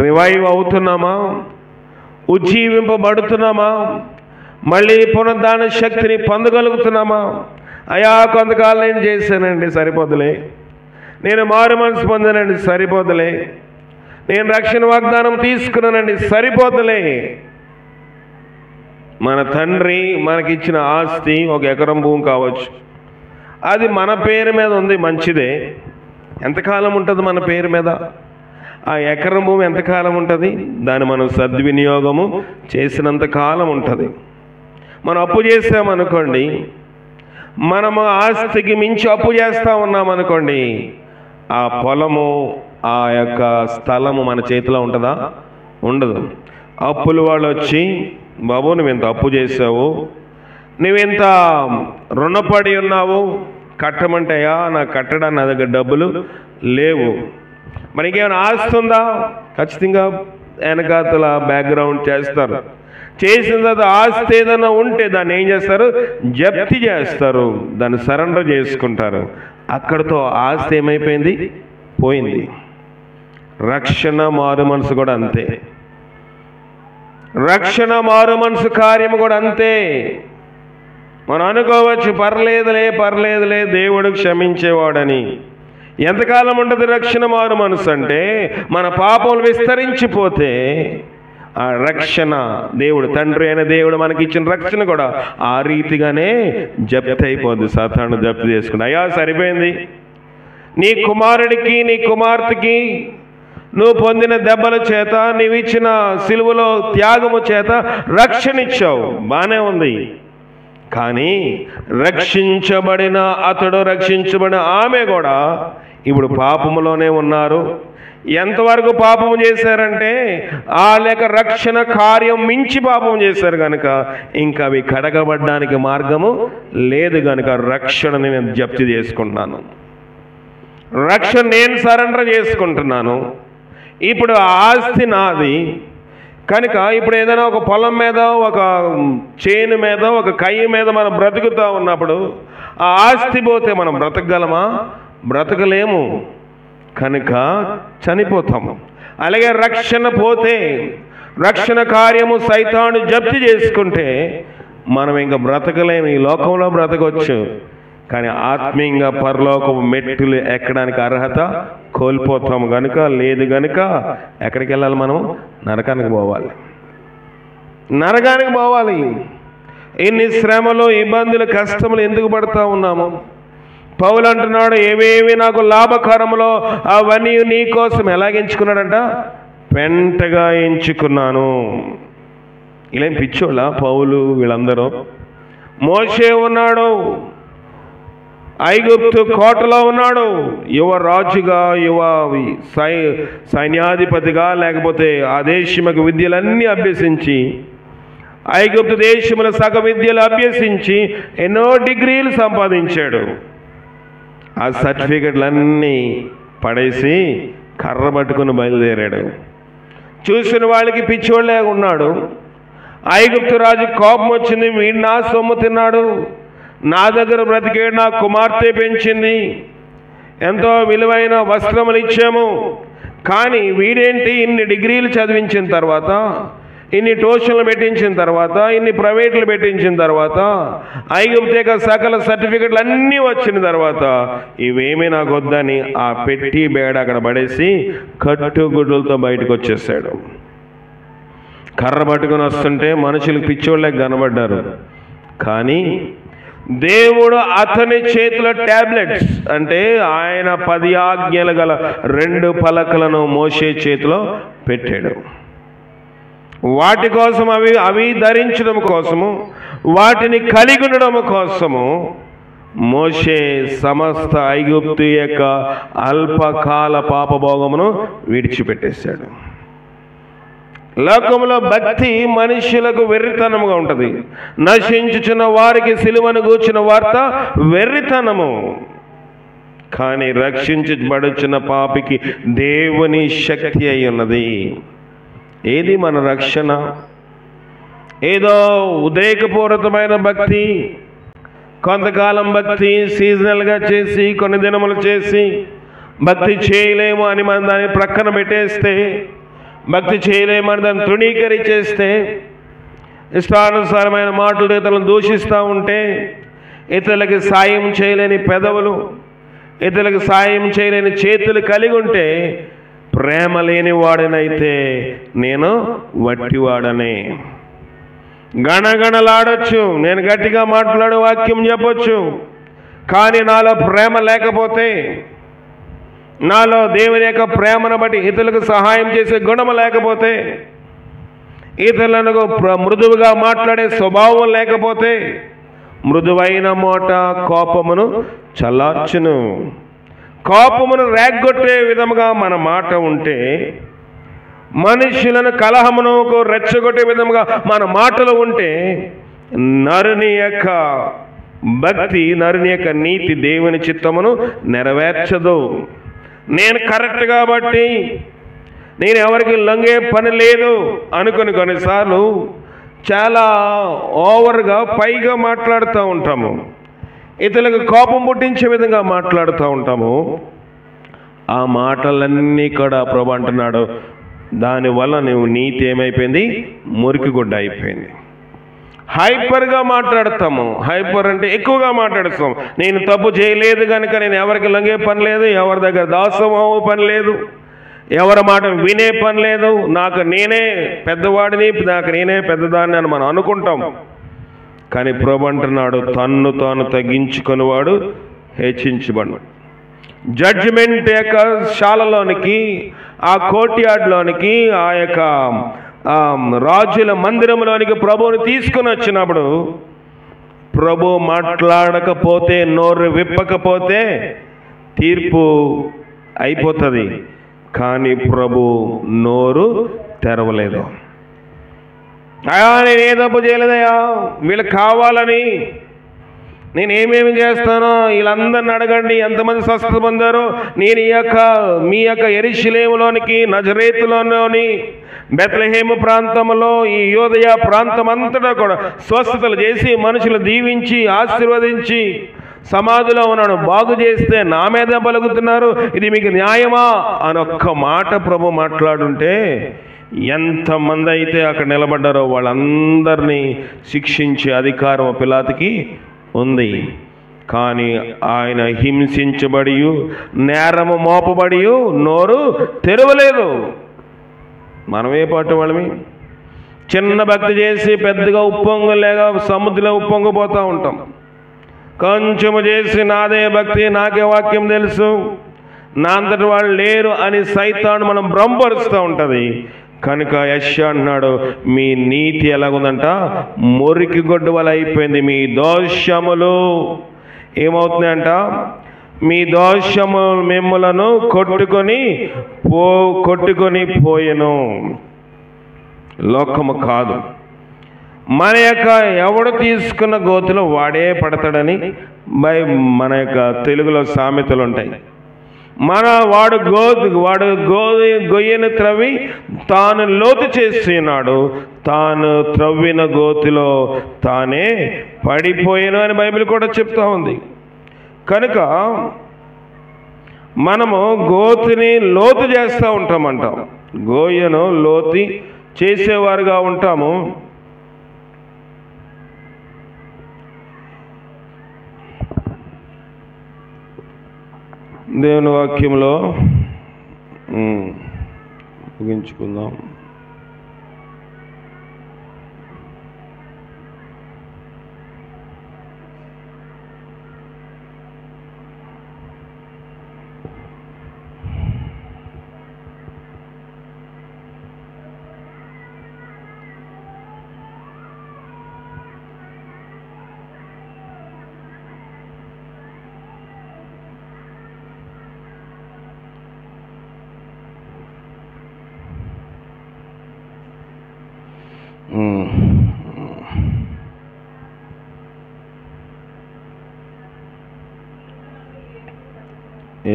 రివైవ్ అవుతున్నామా? ఉజ్జీవింపబడుతున్నామా? మళ్ళీ పునరుద్ధాన శక్తిని పొందగలుగుతున్నామా? అయా కొంతకాలం నేను చేశానండి, సరిపోదులే. నేను మారు మనసు పొందానండి, సరిపోదులే. నేను రక్షణ వాగ్దానం తీసుకున్నానండి, సరిపోదులే. మన తండ్రి మనకిచ్చిన ఆస్తి 1 ఎకరం భూమి కావచ్చు, అది మన పేరు మీద ఉంది, మంచిదే. ఎంతకాలం ఉంటుంది మన పేరు మీద? ఆ ఎకరం భూమి ఎంతకాలం ఉంటుంది? దాన్ని మనం సద్వినియోగము చేసినంత కాలం ఉంటుంది. మనం అప్పు చేసామనుకోండి, మనము ఆస్తికి మించి అప్పు చేస్తూ ఉన్నామనుకోండి, ఆ పొలము ఆ యొక్క స్థలము మన చేతిలో ఉంటుందా? ఉండదు. అప్పులు వాళ్ళు వచ్చి, బాబు నువ్వు ఇంత అప్పు చేసావు, నువ్వింత రుణపడి ఉన్నావు, కట్టమంటాయా? నాకు కట్టడానికి నా దగ్గర డబ్బులు లేవు. మనకేమైనా ఆస్తి ఉందా? ఖచ్చితంగా వెనకాతల బ్యాక్గ్రౌండ్ చేస్తారు. చేసిన తర్వాత ఆస్తి ఏదైనా ఉంటే దాన్ని ఏం చేస్తారు? జప్తి చేస్తారు, దాన్ని సరెండర్ చేసుకుంటారు. అక్కడితో ఆస్తి ఏమైపోయింది? పోయింది. రక్షణ మారు మనసు కూడా అంతే. రక్షణ మారు మనసు కార్యము కూడా అంతే. మనం అనుకోవచ్చు పర్లేదులే దేవుడు క్షమించేవాడని. ఎంతకాలం ఉంటుంది రక్షణ మారు మనసు అంటే, మన పాపములు విస్తరించిపోతే ఆ రక్షణ, దేవుడు తండ్రి అయిన దేవుడు మనకి ఇచ్చిన రక్షణ కూడా ఆ రీతిగానే జప్తి అయిపోద్ది. సాతాను జప్తి చేసుకుంటే, అయ్యా సరిపోయింది, నీ కుమారుడికి నీ కుమార్తెకి నువ్వు పొందిన దెబ్బల చేత, నీవు ఇచ్చిన సిలువలో త్యాగము చేత రక్షణ ఇచ్చావు, బానే ఉంది. కానీ రక్షించబడిన అతడు, రక్షించబడిన ఆమె కూడా ఇప్పుడు పాపములోనే ఉన్నారు. ఎంతవరకు పాపము చేశారంటే, ఆ లేక రక్షణ కార్యం మించి పాపం చేశారు కనుక ఇంకా అవి కడగబడ్డానికి మార్గము లేదు కనుక రక్షణని నేను జప్తి చేసుకుంటున్నాను, రక్షణ నేను సరెండర్ చేసుకుంటున్నాను. ఇప్పుడు ఆస్తి నాది కనుక ఇప్పుడు ఏదైనా ఒక పొలం మీద, ఒక చేను మీద, ఒక కయ్య మీద మనం బ్రతుకుతూ ఉన్నప్పుడు ఆ ఆస్తి పోతే మనం బ్రతకగలమా? బ్రతకలేము, కనుక చనిపోతాము. అలాగే రక్షణ పోతే, రక్షణ కార్యము సైతాను జప్తి చేసుకుంటే మనం ఇంకా బ్రతకలేము. ఈ లోకంలో బ్రతకొచ్చు, కానీ ఆత్మీయంగా పరలోకము మెట్టులు ఎక్కడానికి అర్హత కోల్పోతాము కనుక లేదు. కనుక ఎక్కడికి వెళ్ళాలి? మనం నరకానికి పోవాలి. నరకానికి పోవాలి. ఇన్ని శ్రమలు, ఇబ్బందులు, కష్టములు ఎందుకు పడుతూ ఉన్నాము? పౌలు అంటున్నాడు, ఏవేవి నాకు లాభకరములో అవన్నీ నీ కోసం ఎలాగెంచుకున్నాడంట? పెంటగా ఎంచుకున్నాను. ఇలా పిచ్చోళ్ళ పౌలు వీళ్ళందరూ? మోషే ఉన్నాడు, ఐగుప్తు కోటలో ఉన్నాడు, యువ రాజుగా, యువ సైన్యాధిపతిగా, లేకపోతే ఆ దేశముకు విద్యలన్నీ అభ్యసించి, ఐగుప్తు దేశముల సగ విద్యలు అభ్యసించి ఎన్నో డిగ్రీలు సంపాదించాడు. ఆ సర్టిఫికెట్లన్నీ పడేసి కర్ర పట్టుకుని బయలుదేరాడు. చూసిన వాళ్ళకి పిచ్చోళ్ళే ఉన్నాడు. ఐగుప్తు రాజు కోపం వచ్చింది, వీడు నా సొమ్ము తిన్నాడు, నా దగ్గర బ్రతికేడు, నా కుమార్తె పెంచింది, ఎంతో విలువైన వస్త్రములు ఇచ్చాము, కానీ వీడేంటి ఇన్ని డిగ్రీలు చదివించిన తర్వాత, ఇన్ని ట్యూషన్లు పెట్టించిన తర్వాత, ఇన్ని ప్రైవేట్లు పెట్టించిన తర్వాత, ఐగుప్తు సకల సర్టిఫికెట్లు అన్నీ వచ్చిన తర్వాత ఇవేమీ నాకు వద్దని ఆ పెట్టి బేడ అక్కడ పడేసి కట్టుగుడ్లతో బయటకు వచ్చేసాడు. కర్ర పట్టుకుని వస్తుంటే మనుషులకు పిచ్చోళ్ళకి కనబడ్డారు. కానీ దేవుడు అతని చేతిలో టాబ్లెట్స్, అంటే ఆయన 10 ఆజ్ఞలు గల 2 పలకలను మోషే చేతిలో పెట్టాడు. వాటి కోసం అవి ధరించడం కోసము, వాటిని కలిగి ఉండడం కోసము మోషే సమస్త ఐగుప్తు యొక్క అల్పకాల పాపభోగమును విడిచిపెట్టేశాడు. లోకంలో భక్తి మనుషులకు వెర్రితనముగా ఉంటుంది. నశించుచున్న వారికి సిలువను గూర్చిన వార్త వెర్రితనము, కానీ రక్షించబడుచున్న పాపికి దేవుని శక్తి అయి ఉన్నది. ఏది మన రక్షణ? ఏదో ఉదయపూరితమైన భక్తి, కొంతకాలం భక్తి సీజనల్గా చేసి, కొన్ని దినములు చేసి భక్తి చేయలేము అని మనం దాన్ని ప్రక్కన పెట్టేస్తే, భక్తి చేయలేమని దాన్ని తృణీకరించేస్తే, ఇష్టానుసారమైన మాటలు ఇతరులను దూషిస్తూ ఉంటే, ఇతరులకి సాయం చేయలేని పెదవులు, ఇతరులకు సాయం చేయలేని చేతులు కలిగి ఉంటే, ప్రేమ లేని వాడినైతే నేను వట్టివాడనే. గణగణలాడొచ్చు, నేను గట్టిగా మాట్లాడే వాక్యం చెప్పొచ్చు, కానీ నాలో ప్రేమ లేకపోతే, నాలో దేవుని యొక్క ప్రేమను బట్టి ఇతరులకు సహాయం చేసే గుణము లేకపోతే, ఇతరులకు మృదువుగా మాట్లాడే స్వభావం లేకపోతే, మృదువైన మాట కోపమును చల్లార్చును. కోపమును రేగ్గొట్టే విధముగా మన మాట ఉంటే, మనుషులను కలహమునకు రెచ్చగొట్టే విధముగా మన మాటలు ఉంటే, నరుని యొక్క భక్తి, నరుని యొక్క నీతి దేవుని చిత్తమును నెరవేర్చదు. నేను కరెక్ట్ కాబట్టి నేను ఎవరికి లొంగే పని లేదు అనుకుని కొన్నిసార్లు చాలా ఓవర్గా పైగా మాట్లాడుతూ ఉంటాము. ఇతరులకు కోపం పుట్టించే విధంగా మాట్లాడుతూ ఉంటాము. ఆ మాటలన్నీ కూడా ప్రభు అంటున్నాడు, దానివల్ల నువ్వు నీతి ఏమైపోయింది? మురికి గుడ్డ అయిపోయింది. హైపర్గా మాట్లాడతాము. హైపర్ అంటే ఎక్కువగా మాట్లాడుతాం. నేను తప్పు చేయలేదు కనుక నేను ఎవరికి లొంగే పని లేదు, ఎవరి దగ్గర దాసం అవ్వే పని లేదు, ఎవరి మాట వినే పని లేదు, నాకు నేనే పెద్దవాడిని, నాకు నేనే పెద్దదాన్ని అని మనం అనుకుంటాం. కానీ ప్రభు అంటున్నాడు, తన్ను తాను తగ్గించుకునేవాడు హెచ్చించబడు. జడ్జిమెంట్ యొక్క శాలలోనికి, ఆ కోర్ట్యార్డ్లోనికి, ఆ యొక్క రాజుల మందిరంలోనికి ప్రభువుని తీసుకుని వచ్చినప్పుడు, ప్రభు మాట్లాడకపోతే, నోరు విప్పకపోతే తీర్పు అయిపోతుంది. కానీ ప్రభు నోరు తెరవలేదు. నేనే తప్పు చేయలేదయ్యా, వీళ్ళకి కావాలని నేనేమేమి చేస్తానో వీళ్ళందరిని అడగండి, ఎంతమంది స్వస్థత పొందారో. నేను మీ యొక్క యెరూషలేములోనికి, నజరేతులోని, బెత్లెహేము ప్రాంతంలో, ఈ యూదయ ప్రాంతం అంతటా కూడా స్వస్థతలు చేసి, మనుషులు దీవించి ఆశీర్వదించి, సమాధిలో ఉన్నాడు బాగు చేస్తే నా మీద పలుకుతున్నారు, ఇది మీకు న్యాయమా అని ఒక్క మాట ప్రభు మాట్లాడుంటే, ఎంతమంది అయితే అక్కడ నిలబడ్డారో వాళ్ళందరినీ శిక్షించే అధికారం పిలాతుకి ఉంది. కానీ ఆయన హింసించబడి, నేరము మోపబడి నోరు తెరవలేదు. మనమే పాటు వాళ్ళమి చిన్న భక్తి చేసి పెద్దగా ఉప్పొంగలేక సముద్రంలో ఉప్పొంగిపోతూ ఉంటాం. కొంచెము చేసి నాదే భక్తి, నాకే వాక్యం తెలుసు, నా అంతటి వాళ్ళు లేరు అని సైతాను మనం భ్రమపరుస్తూ ఉంటుంది. కనుక యెషయా అన్నాడు, మీ నీతి ఎలాగుందంట? మురికి గొడ్డు వలె అయిపోయింది. మీ దోషములు ఏమవుతున్నాయంట? మీ దోషము మిమ్ములను కొట్టుకొని పోయెను. లోకము కాదు, మన యొక్క ఎవడు తీసుకున్న గోతిలో వాడే పడతాడని మన యొక్క తెలుగులో సామెతలు ఉంటాయి. వాడు గొయ్యను త్రవ్వి తాను లోతు చేస్తున్నాడు, తాను త్రవ్విన గోతిలో తానే పడిపోయాను అని బైబిల్ కూడా చెప్తా ఉంది. కనుక మనము గోతిని లోతు చేస్తూ ఉంటామంటాం, గోయను లోతు చేసేవారుగా ఉంటాము. దేవుని వాక్యంలో ముగించుకుందాం.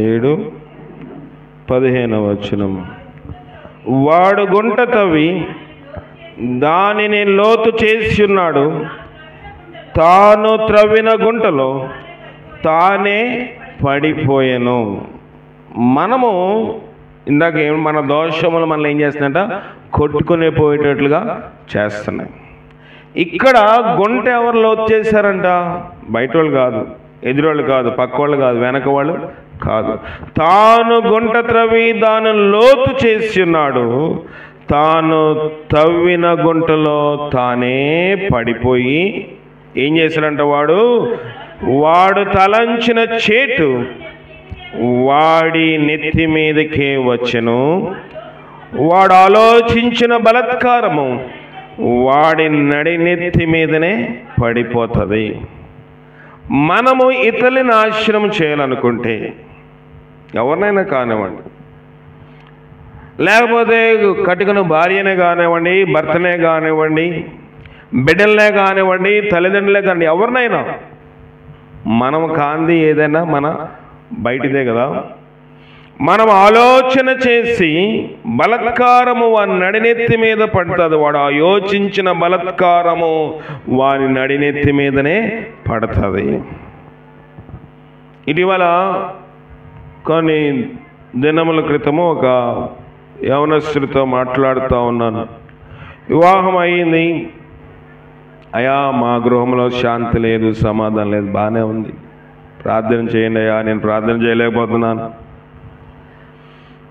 ఏడు 15వ వచనం. వాడు గుంట తవ్వి దానిని లోతు చేసి ఉన్నాడు, తాను త్రవ్విన గుంటలో తానే పడిపోయెను. మనము ఇందాక మన దోషములు మనల్ని ఏం చేస్తున్నాయంట? కొట్టుకునే పోయేటట్లుగా చేస్తున్నాయి. ఇక్కడ గుంట ఎవరు లోతు చేశారంట? బయట వాళ్ళు కాదు, ఎదురోళ్ళు కాదు, పక్క వాళ్ళు కాదు, వెనక వాళ్ళు కాదు. తాను గుంట త్రవ్వి దాన్ని లోతు చేసి ఉన్నాడు, తాను తవ్విన గుంటలో తానే పడిపోయి ఏం చేశాడంట? వాడు తలంచిన చేటు వాడి నెత్తి మీదకే వచ్చెను. వాడు ఆలోచించిన బలాత్కారము వాడి నడినెత్తి మీదనే పడిపోతుంది. మనము ఇతరులని నాశనం చేయాలనుకుంటే, ఎవరినైనా కానివ్వండి, లేకపోతే కట్టుకున్న భార్యనే కానివ్వండి, భర్తనే కానివ్వండి, బిడ్డలనే కానివ్వండి, తల్లిదండ్రులే కానివ్వండి, ఎవరినైనా, మనం కాంది ఏదైనా మన బయటిదే కదా. మనం ఆలోచన చేసి బలాత్కారము వాని నడినెత్తి మీద పడుతుంది. వాడు ఆలోచించిన బలాత్కారము వాని నడినెత్తి మీదనే పడుతుంది. ఇటీవల కొన్ని దినముల క్రితము ఒక యవనస్తుడితో మాట్లాడుతూ ఉన్నాను. వివాహం అయ్యింది. అయ్యా, మా గృహంలో శాంతి లేదు, సమాధానం లేదు. బాగానే ఉంది, ప్రార్థన చేయండి అయ్యా. నేను ప్రార్థన చేయలేకపోతున్నాను.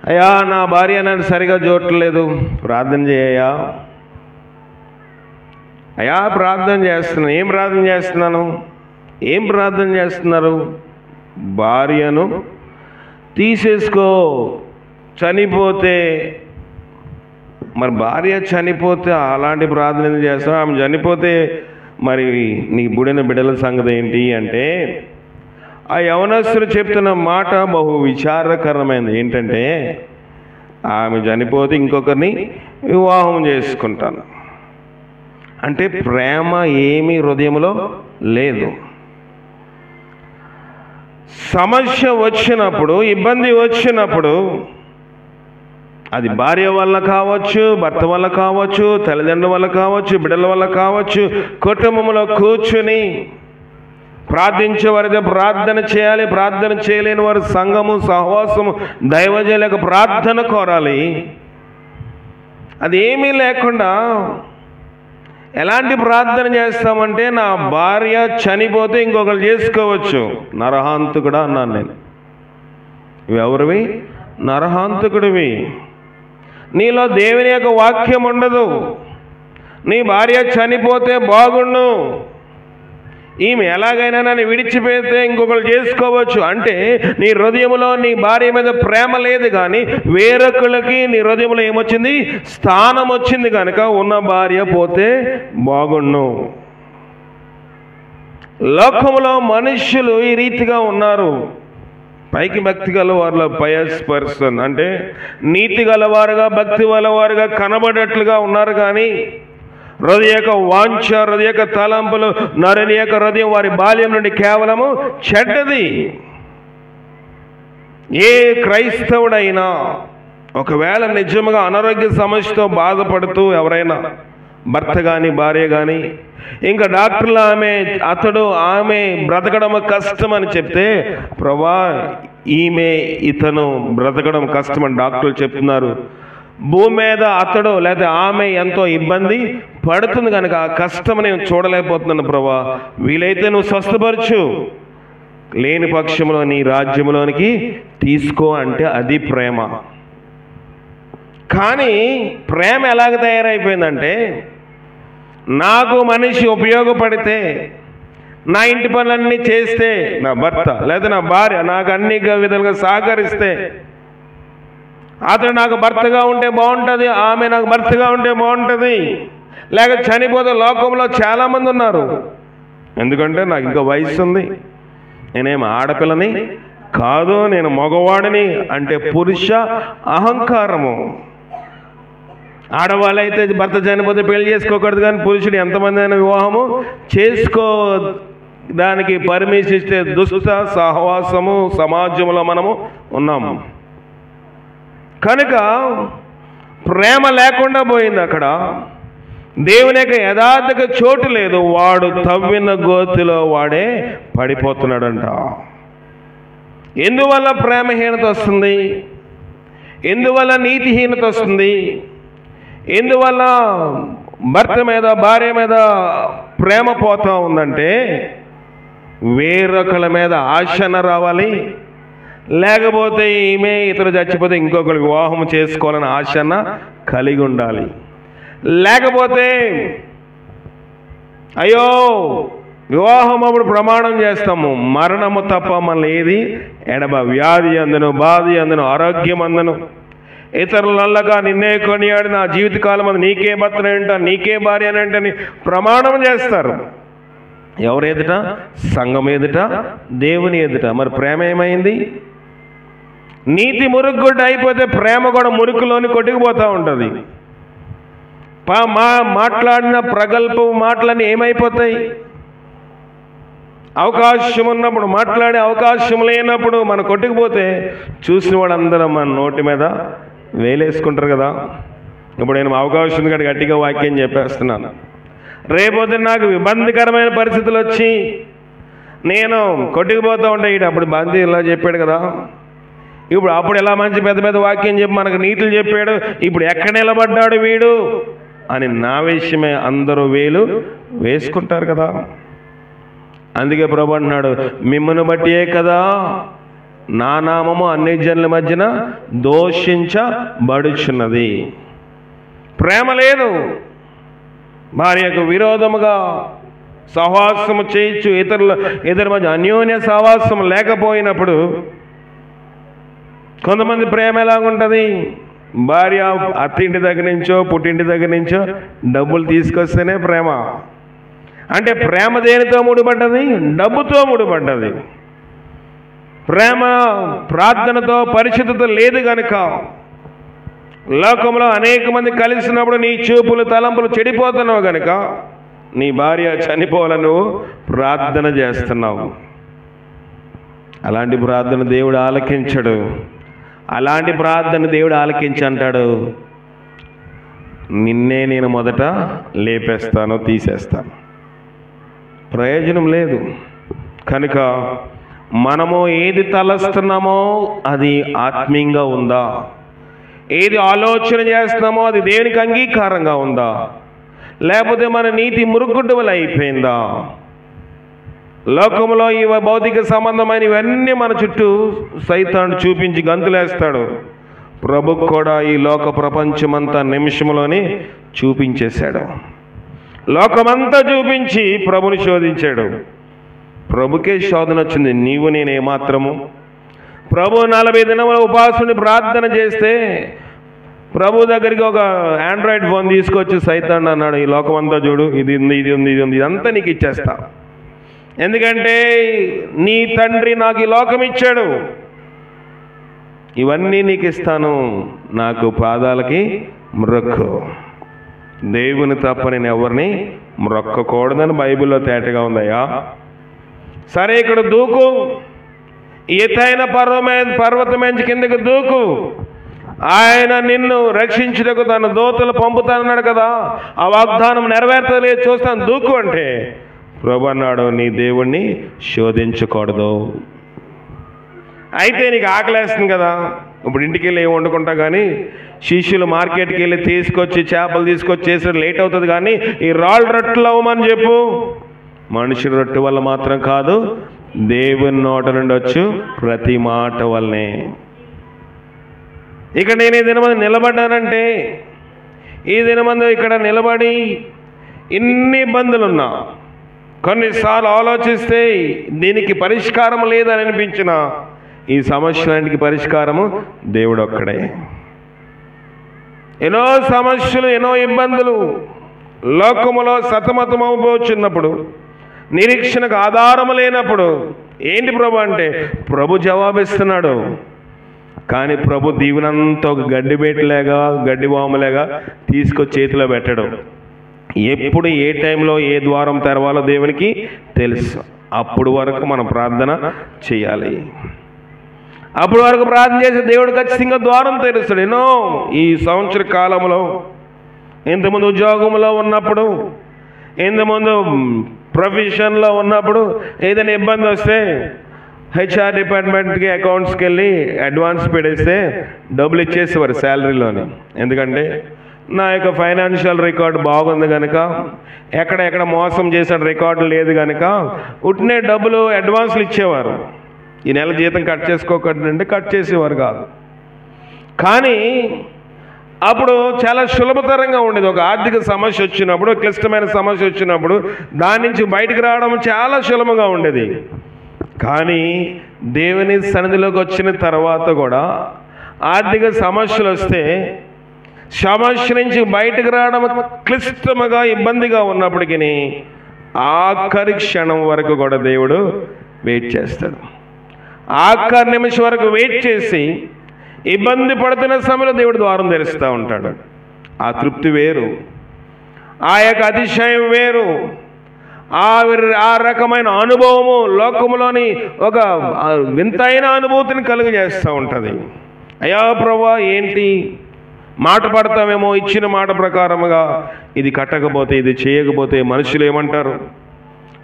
అయ్యా, నా భార్య నన్ను సరిగా చూడట్లేదు, ప్రార్థన చేయయ్యా. అయ్యా, ప్రార్థన చేస్తున్నాను. ఏం ప్రార్థన చేస్తున్నాను? ఏం ప్రార్థన చేస్తున్నారు? భార్యను తీసేసుకో, చనిపోతే. మరి భార్య చనిపోతే అలాంటి ప్రార్థన ఎందుకు చేస్తావు? ఆమె చనిపోతే మరి నీ బుడిన బిడ్డల సంగతి ఏంటి అంటే, ఆ యవనస్తుడు చెప్తున్న మాట బహు విచారకరమైనది. ఏంటంటే, ఆమె చనిపోతే ఇంకొకరిని వివాహం చేసుకుంటాను అంటే ప్రేమ ఏమీ హృదయంలో లేదు. సమస్య వచ్చినప్పుడు, ఇబ్బంది వచ్చినప్పుడు, అది భార్య వల్ల కావచ్చు, భర్త వల్ల కావచ్చు, తల్లిదండ్రుల వల్ల కావచ్చు, బిడ్డల వల్ల కావచ్చు, కుటుంబంలో కూర్చుని ప్రార్థించేవారితో ప్రార్థన చేయాలి. ప్రార్థన చేయలేని వారు సంఘము, సహవాసము, దైవజనులకు ప్రార్థన కోరాలి. అది ఏమీ లేకుండా ఎలాంటి ప్రార్థన చేస్తామంటే, నా భార్య చనిపోతే ఇంకొకరు చేసుకోవచ్చు. నరహాంతకుడా అన్నాను నేను. ఇవి ఎవరివి? నరహాంతకుడివి. నీలో దేవుని యొక్క వాక్యం ఉండదు. నీ భార్య చనిపోతే బాగుండు, ఈమె ఎలాగైనా నన్ను విడిచిపెడితే ఇంకొకరు చేసుకోవచ్చు అంటే నీ హృదయంలో నీ భార్య మీద ప్రేమ లేదు. కానీ వేరొకళ్ళకి నీ హృదయంలో ఏమొచ్చింది? స్థానం వచ్చింది. కనుక ఉన్న భార్య పోతే బాగుండు. లోకంలో మనుష్యులు ఈ రీతిగా ఉన్నారు. పైకి భక్తి గలవారులో పయస్ పర్సన్ అంటే నీతి గలవారుగా, భక్తి గలవారుగా కనబడేట్లుగా ఉన్నారు. కానీ హృదయ యొక్క వాంఛ, హృదయ యొక్క తలంపులు, నరుని యొక్క హృదయం వారి బాల్యం నుండి కేవలము చెడ్డది. ఏ క్రైస్తవుడైనా ఒకవేళ నిజంగా అనారోగ్య సమస్యతో బాధపడుతూ ఎవరైనా భర్త కానీ భార్య కానీ ఇంకా డాక్టర్లు అతడు ఆమె బ్రతకడం కష్టం అని చెప్తే, ప్రభా ఇతను బ్రతకడం కష్టం అని డాక్టర్లు చెప్తున్నారు. భూమి మీద అతడు లేదా ఆమె ఎంతో ఇబ్బంది పడుతుంది కనుక ఆ కష్టం నేను చూడలేకపోతున్నాను ప్రభా, వీలైతే నువ్వు స్వస్థపరచు, లేని పక్షంలో నీ రాజ్యంలోనికి తీసుకో అంటే అది ప్రేమ. కానీ ప్రేమ ఎలాగ తయారైపోయిందంటే, నాకు మనిషి ఉపయోగపడితే, నా ఇంటి పనులన్నీ చేస్తే, నా భర్త లేదా నా భార్య నాకు అన్ని విధాలుగా సహకరిస్తే, అతడు నాకు భర్తగా ఉంటే బాగుంటుంది, ఆమె నాకు భర్తగా ఉంటే బాగుంటుంది. లేక చనిపోతే లోకంలో చాలామంది ఉన్నారు. ఎందుకంటే నాకు ఇంకా వయసు ఉంది, నేనేం ఆడపిల్లని కాదు, నేను మగవాడిని అంటే పురుష అహంకారము. ఆడవాళ్ళైతే భర్త చనిపోతే పెళ్లి చేసుకోకూడదు, కానీ పురుషుడు ఎంతమంది అయినా వివాహము చేసుకోదానికి పర్మిషన్ ఇస్తే దుష్ట సహవాసము సమాజంలో మనము ఉన్నాము. కనుక ప్రేమ లేకుండా పోయింది. అక్కడ దేవుని యొక్క యథార్థకు చోటు లేదు. వాడు తవ్విన గోతిలో వాడే పడిపోతున్నాడంట. ఎందువల్ల ప్రేమహీనత వస్తుంది? ఎందువల్ల నీతిహీనత వస్తుంది? ఎందువల్ల భర్త మీద భార్య మీద ప్రేమ పోతా ఉందంటే, వేరొకళ్ళ మీద ఆశన రావాలి, లేకపోతే ఈమె ఇతరు చచ్చిపోతే ఇంకొకరు వివాహం చేసుకోవాలని ఆశన కలిగి ఉండాలి, లేకపోతే అయ్యో వివాహం అప్పుడు ప్రమాణం చేస్తాము, మరణము తప్ప మనల్ని ఏది ఎడబ. వ్యాధి అందును, బాధి అందును, ఆరోగ్యం అందును, ఇతరులు నల్లగా నిన్నే కొనియాడి నా జీవితకాలం అది నీకే భర్తనంట, నీకే భార్య అని అంటే ప్రమాణం చేస్తారు. ఎవరు ఎదుట? సంఘం ఎదుట, దేవుని ఎదుట. మరి ప్రేమ ఏమైంది? నీతి మురుగుడ్డ అయిపోతే ప్రేమ కూడా మురుకులోని కొట్టుకుపోతూ ఉంటుంది. మాట్లాడిన ప్రగల్భ మాటలన్నీ ఏమైపోతాయి? అవకాశం ఉన్నప్పుడు మాట్లాడే అవకాశం లేనప్పుడు మనం కొట్టుకుపోతే చూసిన వాడు మన నోటి మీద వేలేసుకుంటారు కదా. ఇప్పుడు నేను అవకాశం ఉంది కాబట్టి గట్టిగా వాక్యం చెప్పేస్తున్నాను. రేపొద్దు నాకు ఇబ్బందికరమైన పరిస్థితులు వచ్చి నేను కొట్టుకుపోతూ ఉంటాయి. అప్పుడు బందీ ఇలా చెప్పాడు కదా, అప్పుడు ఎలా మంచి పెద్ద పెద్ద వాక్యం చెప్పి మనకు నీతులు చెప్పాడు, ఇప్పుడు ఎక్కడ నిలబడ్డాడు వీడు అని నా విషయమే అందరూ వేలు వేసుకుంటారు కదా. అందుకే ప్రభు అంటున్నాడు, మిమ్మల్ని బట్టియే కదా నా నామము అన్ని జనుల మధ్యన దోషించబడుచున్నది. ప్రేమ లేదు, భార్యకు విరోధముగా సహవాసము చేయొచ్చు, ఇతరుల మధ్య అన్యోన్య సహవాసం లేకపోయినప్పుడు కొంతమంది ప్రేమ ఎలాగుంటుంది? భార్య అత్తింటి దగ్గర నుంచో పుట్టింటి దగ్గర నుంచో డబ్బులు తీసుకొస్తేనే ప్రేమ. అంటే ప్రేమ దేనితో ముడిపడ్డది? డబ్బుతో ముడిపడ్డది. ప్రేమ ప్రార్థనతో, పరిశుద్ధత లేదు గనుక లోకంలో అనేక మంది కలిసినప్పుడు నీ చూపులు తలంపులు చెడిపోతున్నావు గనుక నీ భార్య చనిపోవాలని నువ్వు ప్రార్థన చేస్తున్నావు. అలాంటి ప్రార్థన దేవుడు ఆలకించడు. అలాంటి ప్రార్థన దేవుడు ఆలకించి అంటాడు, నిన్నే నేను మొదట లేపేస్తాను, తీసేస్తాను. ప్రయోజనం లేదు. కనుక మనము ఏది తలస్తున్నామో అది ఆత్మీయంగా ఉందా? ఏది ఆలోచన చేస్తున్నామో అది దేవునికి అంగీకారంగా ఉందా? లేకపోతే మన నీతి మురుగుడ్డవలు అయిపోయిందా? లోకంలో ఈ భౌతిక సంబంధమైన ఇవన్నీ మన చుట్టూ సైతాను చూపించి గంతులేస్తాడు. ప్రభుకు కూడా ఈ లోక ప్రపంచమంతా నిమిషంలోనే చూపించేశాడు. లోకమంతా చూపించి ప్రభుని శోధించాడు. ప్రభుకే శోధన వచ్చింది. నీవు నేను ఏమాత్రము? ప్రభు 40 దినముల ఉపాసుని ప్రార్థన చేస్తే ప్రభు దగ్గరికి ఒక ఆండ్రాయిడ్ ఫోన్ తీసుకొచ్చి సైతాన్ అన్నాడు, ఈ లోకమంతా చూడు, ఇది ఉంది, ఇది ఉంది, ఇది ఉంది, ఇదంతా నీకు ఇచ్చేస్తా. ఎందుకంటే నీ తండ్రి నాకు ఈ లోకం ఇచ్చాడు, ఇవన్నీ నీకు ఇస్తాను, నాకు పాదాలకి మ్రొక్కు. దేవుని తప్ప నేను ఎవరిని మ్రొక్కకూడదని బైబిల్లో తేటగా ఉందయ్యా. సరే, ఇక్కడ దూకు, ఎత్తైన పర్వతమేంచి కిందకి దూకు, ఆయన నిన్ను రక్షించుటకు తన దూతలు పంపుతానన్నాడు కదా, ఆ వాగ్దానం నెరవేర్చలేదు, చూస్తాను, దూకు అంటే ప్రభు అన్నాడు, నీ దేవుణ్ణి శోధించకూడదు. అయితే నీకు ఆకలేస్తుంది కదా, ఇప్పుడు ఇంటికి వెళ్ళి ఏం వండుకుంటా, కానీ శిష్యులు మార్కెట్కి వెళ్ళి తీసుకొచ్చి చేపలు తీసుకొచ్చి చేసి లేట్ అవుతుంది, కానీ ఈ రాళ్ళు రొట్టెలు అవ్వమని చెప్పు. మనిషి రొట్టె వల్ల మాత్రం కాదు, దేవుని నోట నుండి వచ్చు ప్రతి మాట వల్లనే. ఇక నేను ఈ దినమంది నిలబడ్డానంటే, ఈ దినమంది ఇక్కడ నిలబడి ఇన్ని ఇబ్బందులున్నా, కొన్నిసార్లు ఆలోచిస్తే దీనికి పరిష్కారం లేదని అనిపించిన ఈ సమస్యలన్నిటికీ పరిష్కారము దేవుడు ఒక్కడే. ఎన్నో సమస్యలు, ఎన్నో ఇబ్బందులు లోకములో సతమతమైపోతున్నప్పుడు, నిరీక్షణకు ఆధారము లేనప్పుడు ఏంటి ప్రభు అంటే ప్రభు జవాబిస్తున్నాడు. కానీ ప్రభు దీవెనంతా ఒక గడ్డి బెట్టలేగా, గడ్డి వాములేగా తీసుకొచ్చి చేతిలో పెట్టడం. ఎప్పుడు ఏ టైంలో ఏ ద్వారం తెరవాలో దేవునికి తెలుసు. అప్పుడు వరకు మనం ప్రార్థన చేయాలి. అప్పుడు వరకు ప్రార్థన చేసి దేవుడు ఖచ్చితంగా ద్వారం తెరుస్తాడు. ఎన్నో ఈ సంవత్సర కాలంలో ఇంతకుముందు ఉద్యోగంలో ఉన్నప్పుడు, ఇంతకుముందు ప్రొఫెషన్లో ఉన్నప్పుడు ఏదైనా ఇబ్బంది వస్తే హెచ్ఆర్ డిపార్ట్మెంట్కి అకౌంట్స్కి వెళ్ళి అడ్వాన్స్ పెడేస్తే డబ్బులు ఇచ్చేసేవారు శాలరీలోని. ఎందుకంటే నా యొక్క ఫైనాన్షియల్ రికార్డు బాగుంది కనుక, ఎక్కడ మోసం చేసిన రికార్డు లేదు కనుక ఉట్నే డబ్బులు అడ్వాన్స్లు ఇచ్చేవారు. ఈ నెల జీతం కట్ చేసుకోకండి అంటే కట్ చేసేవారు కాదు. కానీ అప్పుడు చాలా సులభతరంగా ఉండేది. ఒక ఆర్థిక సమస్య వచ్చినప్పుడు, క్లిష్టమైన సమస్య వచ్చినప్పుడు దాని నుంచి బయటకు రావడం చాలా సులభంగా ఉండేది. కానీ దేవుని సన్నిధిలోకి వచ్చిన తర్వాత కూడా ఆర్థిక సమస్యలు వస్తే సమస్య నుంచి బయటకు రావడం క్లిష్టముగా, ఇబ్బందిగా ఉన్నప్పటికీ ఆఖరి క్షణం వరకు కూడా దేవుడు వెయిట్ చేస్తాడు. ఆఖరి నిమిషం వరకు వెయిట్ చేసి ఇబ్బంది పడుతున్న సమయంలో దేవుడు ద్వారం తెరుస్తూ ఉంటాడు. ఆ తృప్తి వేరు, ఆ యొక్క అతిశయం వేరు, ఆ రకమైన అనుభవము లోకములోని ఒక వింతైన అనుభూతిని కలుగజేస్తూ ఉంటుంది. అయ్యా ప్రభువా, ఏంటి మాట పడతామేమో, ఇచ్చిన మాట ప్రకారముగా ఇది కట్టకపోతే, ఇది చేయకపోతే మనుషులు ఏమంటారు?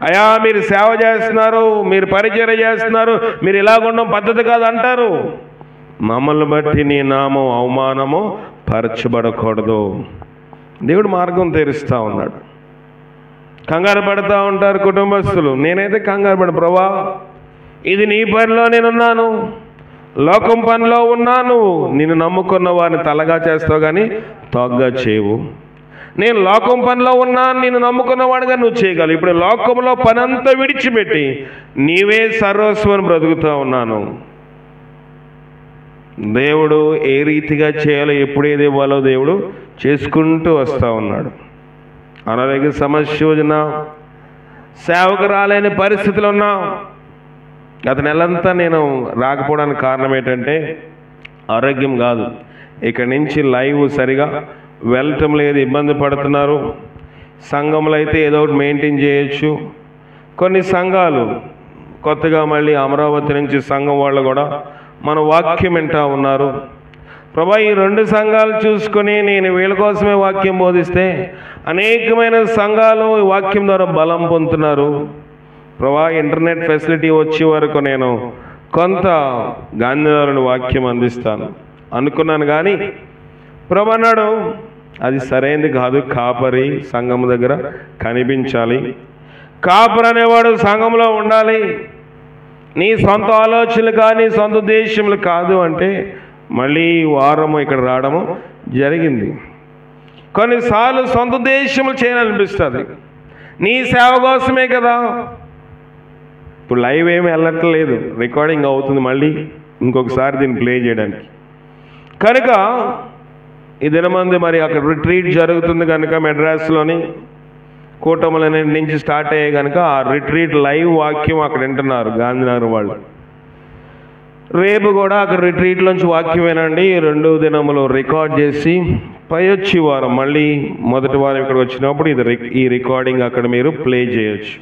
అయ్యా మీరు సేవ చేస్తున్నారు, మీరు పరిచర్య చేస్తున్నారు, మీరు ఇలాగుండడం పద్ధతి కాదు అంటారు. మమ్మల్ని బట్టి నీ నామం అవమానము పరచబడకూడదు. దేవుడు మార్గం తెరుస్తూ ఉన్నాడు. కంగారు పడుతూ ఉంటారు కుటుంబస్తులు. నేనైతే కంగారు పడ, ప్రభువా ఇది నీ పనిలో నేనున్నాను, లోకం పనిలో ఉన్నాను. నిన్ను నమ్ముకున్న వారిని తలగా చేస్తావు కానీ తోగ్గా చేయవు. నేను లోకం పనిలో ఉన్నాను, నిన్ను నమ్ముకున్నవాడుగా నువ్వు చేయగలవు. ఇప్పుడు లోకంలో పనంతా విడిచిపెట్టి నీవే సర్వస్వం బ్రతుకుతూ ఉన్నాను. దేవుడు ఏ రీతిగా చేయాలో, ఎప్పుడు ఏది ఇవ్వాలో దేవుడు చేసుకుంటూ వస్తూ ఉన్నాడు. అనారోగ్య సమస్య ఉన్నా, సేవకు రాలేని పరిస్థితులు ఉన్నా, గత నెలంతా నేను రాకపోవడానికి కారణం ఏంటంటే ఆరోగ్యం కాదు. ఇక్కడి నుంచి లైవ్ సరిగా వెళ్ళటం లేదు, ఇబ్బంది పడుతున్నారు. సంఘంలో అయితే ఏదో ఒకటి మెయింటైన్ చేయొచ్చు. కొన్ని సంఘాలు కొత్తగా మళ్ళీ అమరావతి నుంచి సంఘం వాళ్ళు కూడా మన వాక్యం వింటూ ఉన్నారు. ప్రభా ఈ 2 సంఘాలు చూసుకొని నేను వీళ్ళ కోసమే వాక్యం బోధిస్తే అనేకమైన సంఘాలు ఈ వాక్యం ద్వారా బలం పొందుతున్నారు. ప్రభా ఇంటర్నెట్ ఫెసిలిటీ వచ్చే వరకు నేను కొంత గాంధీనగర్లో వాక్యం అందిస్తాను అనుకున్నాను. కానీ ప్రభు అన్నాడు అది సరైనది కాదు. కాపరి సంఘం దగ్గర కనిపించాలి. కాపరి అనేవాడు సంఘంలో ఉండాలి. నీ సొంత ఆలోచనలు కానీ సొంత ఉద్దేశములు కాదు అంటే మళ్ళీ వారము ఇక్కడ రావడము జరిగింది. కొన్నిసార్లు సొంత ఉద్దేశములు చేయాలనిపిస్తుంది. నీ సేవ కోసమే కదా. ఇప్పుడు లైవ్ ఏమి వెళ్ళట్లేదు, రికార్డింగ్ అవుతుంది మళ్ళీ ఇంకొకసారి దీన్ని ప్లే చేయడానికి. కనుక ఈ దినమంది మరి అక్కడ రిట్రీట్ జరుగుతుంది కనుక మెడ్రాస్లోని కూటముల నుంచి స్టార్ట్ అయ్యే కనుక ఆ రిట్రీట్ లైవ్ వాక్యం అక్కడ వింటున్నారు గాంధీనగర్ వాళ్ళు. రేపు కూడా అక్కడ రిట్రీట్లోంచి వాక్యం వినండి. 2 దినములు రికార్డ్ చేసి పై వచ్చి వారం మళ్ళీ మొదటి వారం ఇక్కడ వచ్చినప్పుడు ఈ రికార్డింగ్ అక్కడ మీరు ప్లే చేయొచ్చు.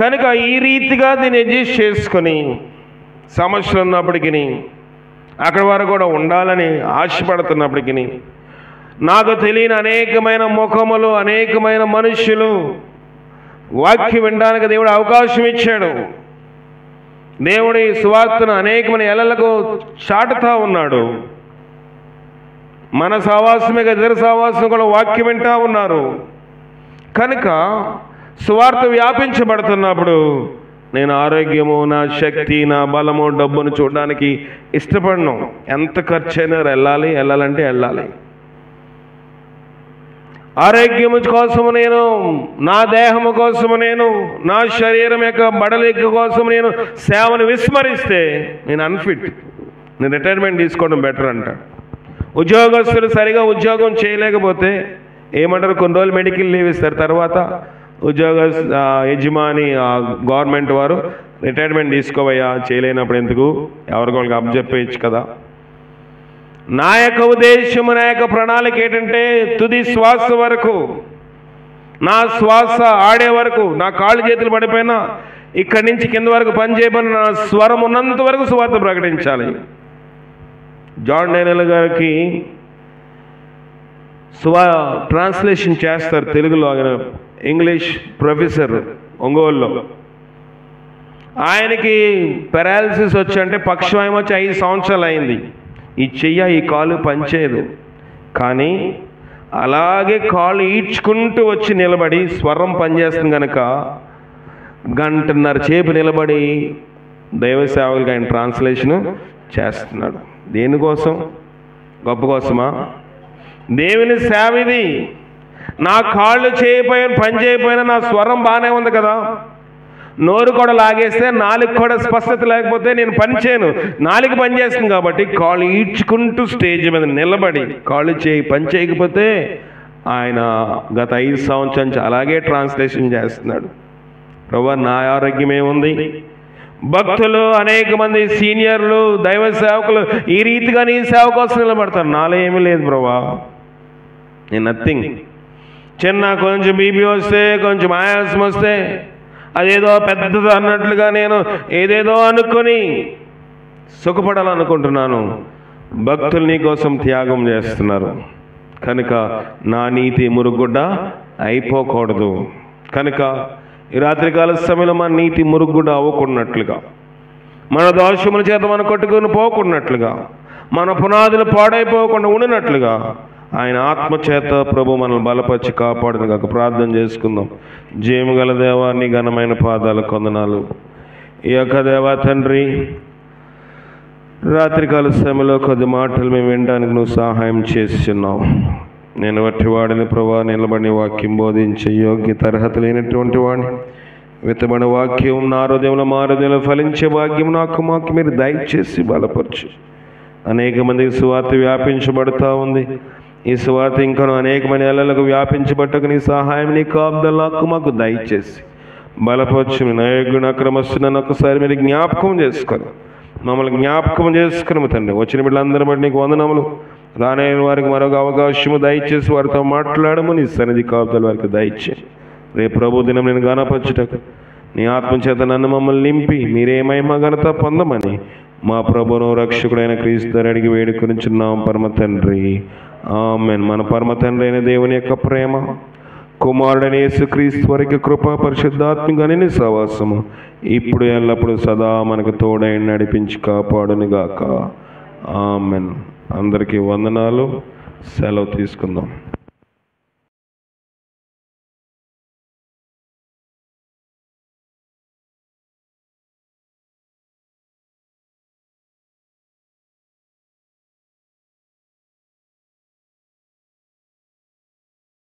కనుక ఈ రీతిగా దీన్ని అడ్జస్ట్ చేసుకొని సమస్యలు ఉన్నప్పటికీ అక్కడ వారు కూడా ఉండాలని ఆశపడుతున్నప్పటికీ నాకు తెలియని అనేకమైన ముఖములు, అనేకమైన మనుష్యులు వాక్యం వినడానికి దేవుడు అవకాశం ఇచ్చాడు. దేవుడి సువార్తను అనేకమైన ఎలలకు చాటుతా ఉన్నాడు. మన సహవాసమే ఇతర సహవాసం కూడా వాక్యం వింటా ఉన్నారు. కనుక సువార్త వ్యాపించబడుతున్నప్పుడు నేను ఆరోగ్యము, నా శక్తి, నా బలము, డబ్బును చూడడానికి ఇష్టపడను. ఎంత ఖర్చు అయినా వెళ్ళాలంటే వెళ్ళాలి. ఆరోగ్యము కోసము నేను, నా దేహము కోసము నేను, నా శరీరం యొక్క బడలిక కోసం నేను సేవను విస్మరిస్తే నేను అన్ఫిట్, నేను రిటైర్మెంట్ తీసుకోవడం బెటర్ అంట. ఉద్యోగస్తులు సరిగా ఉద్యోగం చేయలేకపోతే ఏమంటారు, కొన్ని రోజులు మెడికల్ లీవ్ ఇస్తారు. తర్వాత ఉద్యోగ యజమాని గవర్నమెంట్ వారు రిటైర్మెంట్ తీసుకోవయ్యా, చేయలేనప్పుడు ఎందుకు, ఎవరికొకరికి అప్పచెప్పేయచ్చు కదా. నా యొక్క ఉద్దేశము, నా యొక్క ప్రణాళిక ఏంటంటే తుది శ్వాస వరకు, నా శ్వాస ఆడే వరకు, నా కాళ్ళు చేతులు పడిపోయినా ఇక్కడి నుంచి కింద వరకు పనిచేయబడిన నా స్వరం ఉన్నంత వరకు సువార్త ప్రకటించాలి. జాన్ డేనియల్ గారికి ట్రాన్స్లేషన్ చేస్తారు తెలుగులో. ఆయన ఇంగ్లీష్ ప్రొఫెసర్ ఒంగోలులో. ఆయనకి పెరాలసిస్ వచ్చి, అంటే పక్షవాయువు వచ్చి 5 సంవత్సరాలు అయింది. ఈ చెయ్య, ఈ కాలు పనిచేయదు. కానీ అలాగే కాళ్ళు ఈడ్చుకుంటూ వచ్చి నిలబడి స్వరం పనిచేస్తుంది కనుక 1.5 గంటల నిలబడి దైవ సేవకులకు ఆయన ట్రాన్స్లేషన్ చేస్తున్నాడు. దేనికోసం? గొప్ప కోసమా? దేవుని సేవ ఇది. నా కాళ్ళు చేయకపోయిన పని చేయకపోయినా నా స్వరం బాగానే ఉంది కదా. నోరు కూడా లాగేస్తే నాలుగు కూడా స్పష్టత లేకపోతే నేను పని చేయను. నాలుగు పని చేస్తుంది కాబట్టి కాళ్ళు ఈడ్చుకుంటూ స్టేజ్ మీద నిలబడి కాళ్ళు పని చేయకపోతే ఆయన గత 5 సంవత్సరాల నుంచి అలాగే ట్రాన్స్లేషన్ చేస్తున్నాడు. ప్రభువా, నా ఆరోగ్యం ఏముంది? భక్తులు అనేక మంది సీనియర్లు దైవ సేవకులు ఈ రీతిగా నీ సేవ కోసం నిలబడతారు. నాలో ఏమీ లేదు ప్రభువా, నేను నథింగ్. చిన్న కొంచెం బీపీ వస్తే, కొంచెం ఆయాసం వస్తే అదేదో పెద్దది అన్నట్లుగా నేను ఏదేదో అనుకొని సుఖపడాలనుకుంటున్నాను. భక్తులు నీ కోసం త్యాగం చేస్తున్నారు కనుక నా నీతి మురుగుడ్డ అయిపోకూడదు. కనుక ఈ రాత్రికాల సమయంలో మన నీతి మురుగుడ్డ అవ్వకున్నట్లుగా, మన దోషముల చేత మనం కొట్టుకుని పోకున్నట్లుగా, మన పునాదులు పాడైపోకుండా ఉండినట్లుగా ఆయన ఆత్మచేత ప్రభు మనల్ని బలపరిచి కాపాడును కాక ప్రార్థన చేసుకుందాం. జయముగల దేవా, నీ ఘనమైన పాదాల కొందనాలు. ఈ యొక్క దేవా తండ్రి, రాత్రికాల సమయంలో కొద్ది మాటలు మేము వినడానికి నువ్వు సహాయం చేస్తున్నావు. నేను వట్టి వాడిని ప్రభా, నిలబడి వాక్యం బోధించే యోగ్యత అర్హత లేనటువంటి వాడిని. విత్తబడిన వాక్యం నా హృదయంలో మా హృదయంలో ఫలించే భాగ్యం మాకు మీరు దయచేసి బలపరచు. అనేక మందికి సువార్త వ్యాపించబడుతూ ఉంది. ఈ సువార్త ఇంకను అనేక మంది నెలలకు వ్యాపించబట్టకు నీ సహాయం, నీ కాపుదలకు మాకు దయచేసి బలపరచు. నాయకుడు అక్రమస్తున్నాను ఒక్కసారి మీరు జ్ఞాపకం చేసుకొని మమ్మల్ని జ్ఞాపకం చేసుకుని తండ్రి. వచ్చిన బిడ్డలందరి బట్టి నీకు వందనములు. రానైన వారికి మరొక అవకాశము దయచేసి వారితో మాట్లాడము. నీ సన్నిధి కాపుదల వారికి దయచే. రేపు ప్రభు దినం నేను గణపరచుటకు నీ ఆత్మచేత నన్ను మమ్మల్ని నింపి మీరే మహిమ ఘనత పొందమని మా ప్రభువును రక్షకుడైన క్రీస్తు అడిగి వేడుకొనిచున్నాం పరమ తండ్రి, ఆమేన్. మన పరమ తండ్రి అయిన దేవుని యొక్క ప్రేమ, కుమారుడైన యేసుక్రీస్తు వారికి కృప, పరిశుద్ధాత్మని సహవాసము ఇప్పుడు ఎల్లప్పుడు సదా మనకు తోడై నడిపించి కాపాడును గాక. ఆమేన్. అందరికీ వందనాలు. సెలవు తీసుకుందాం.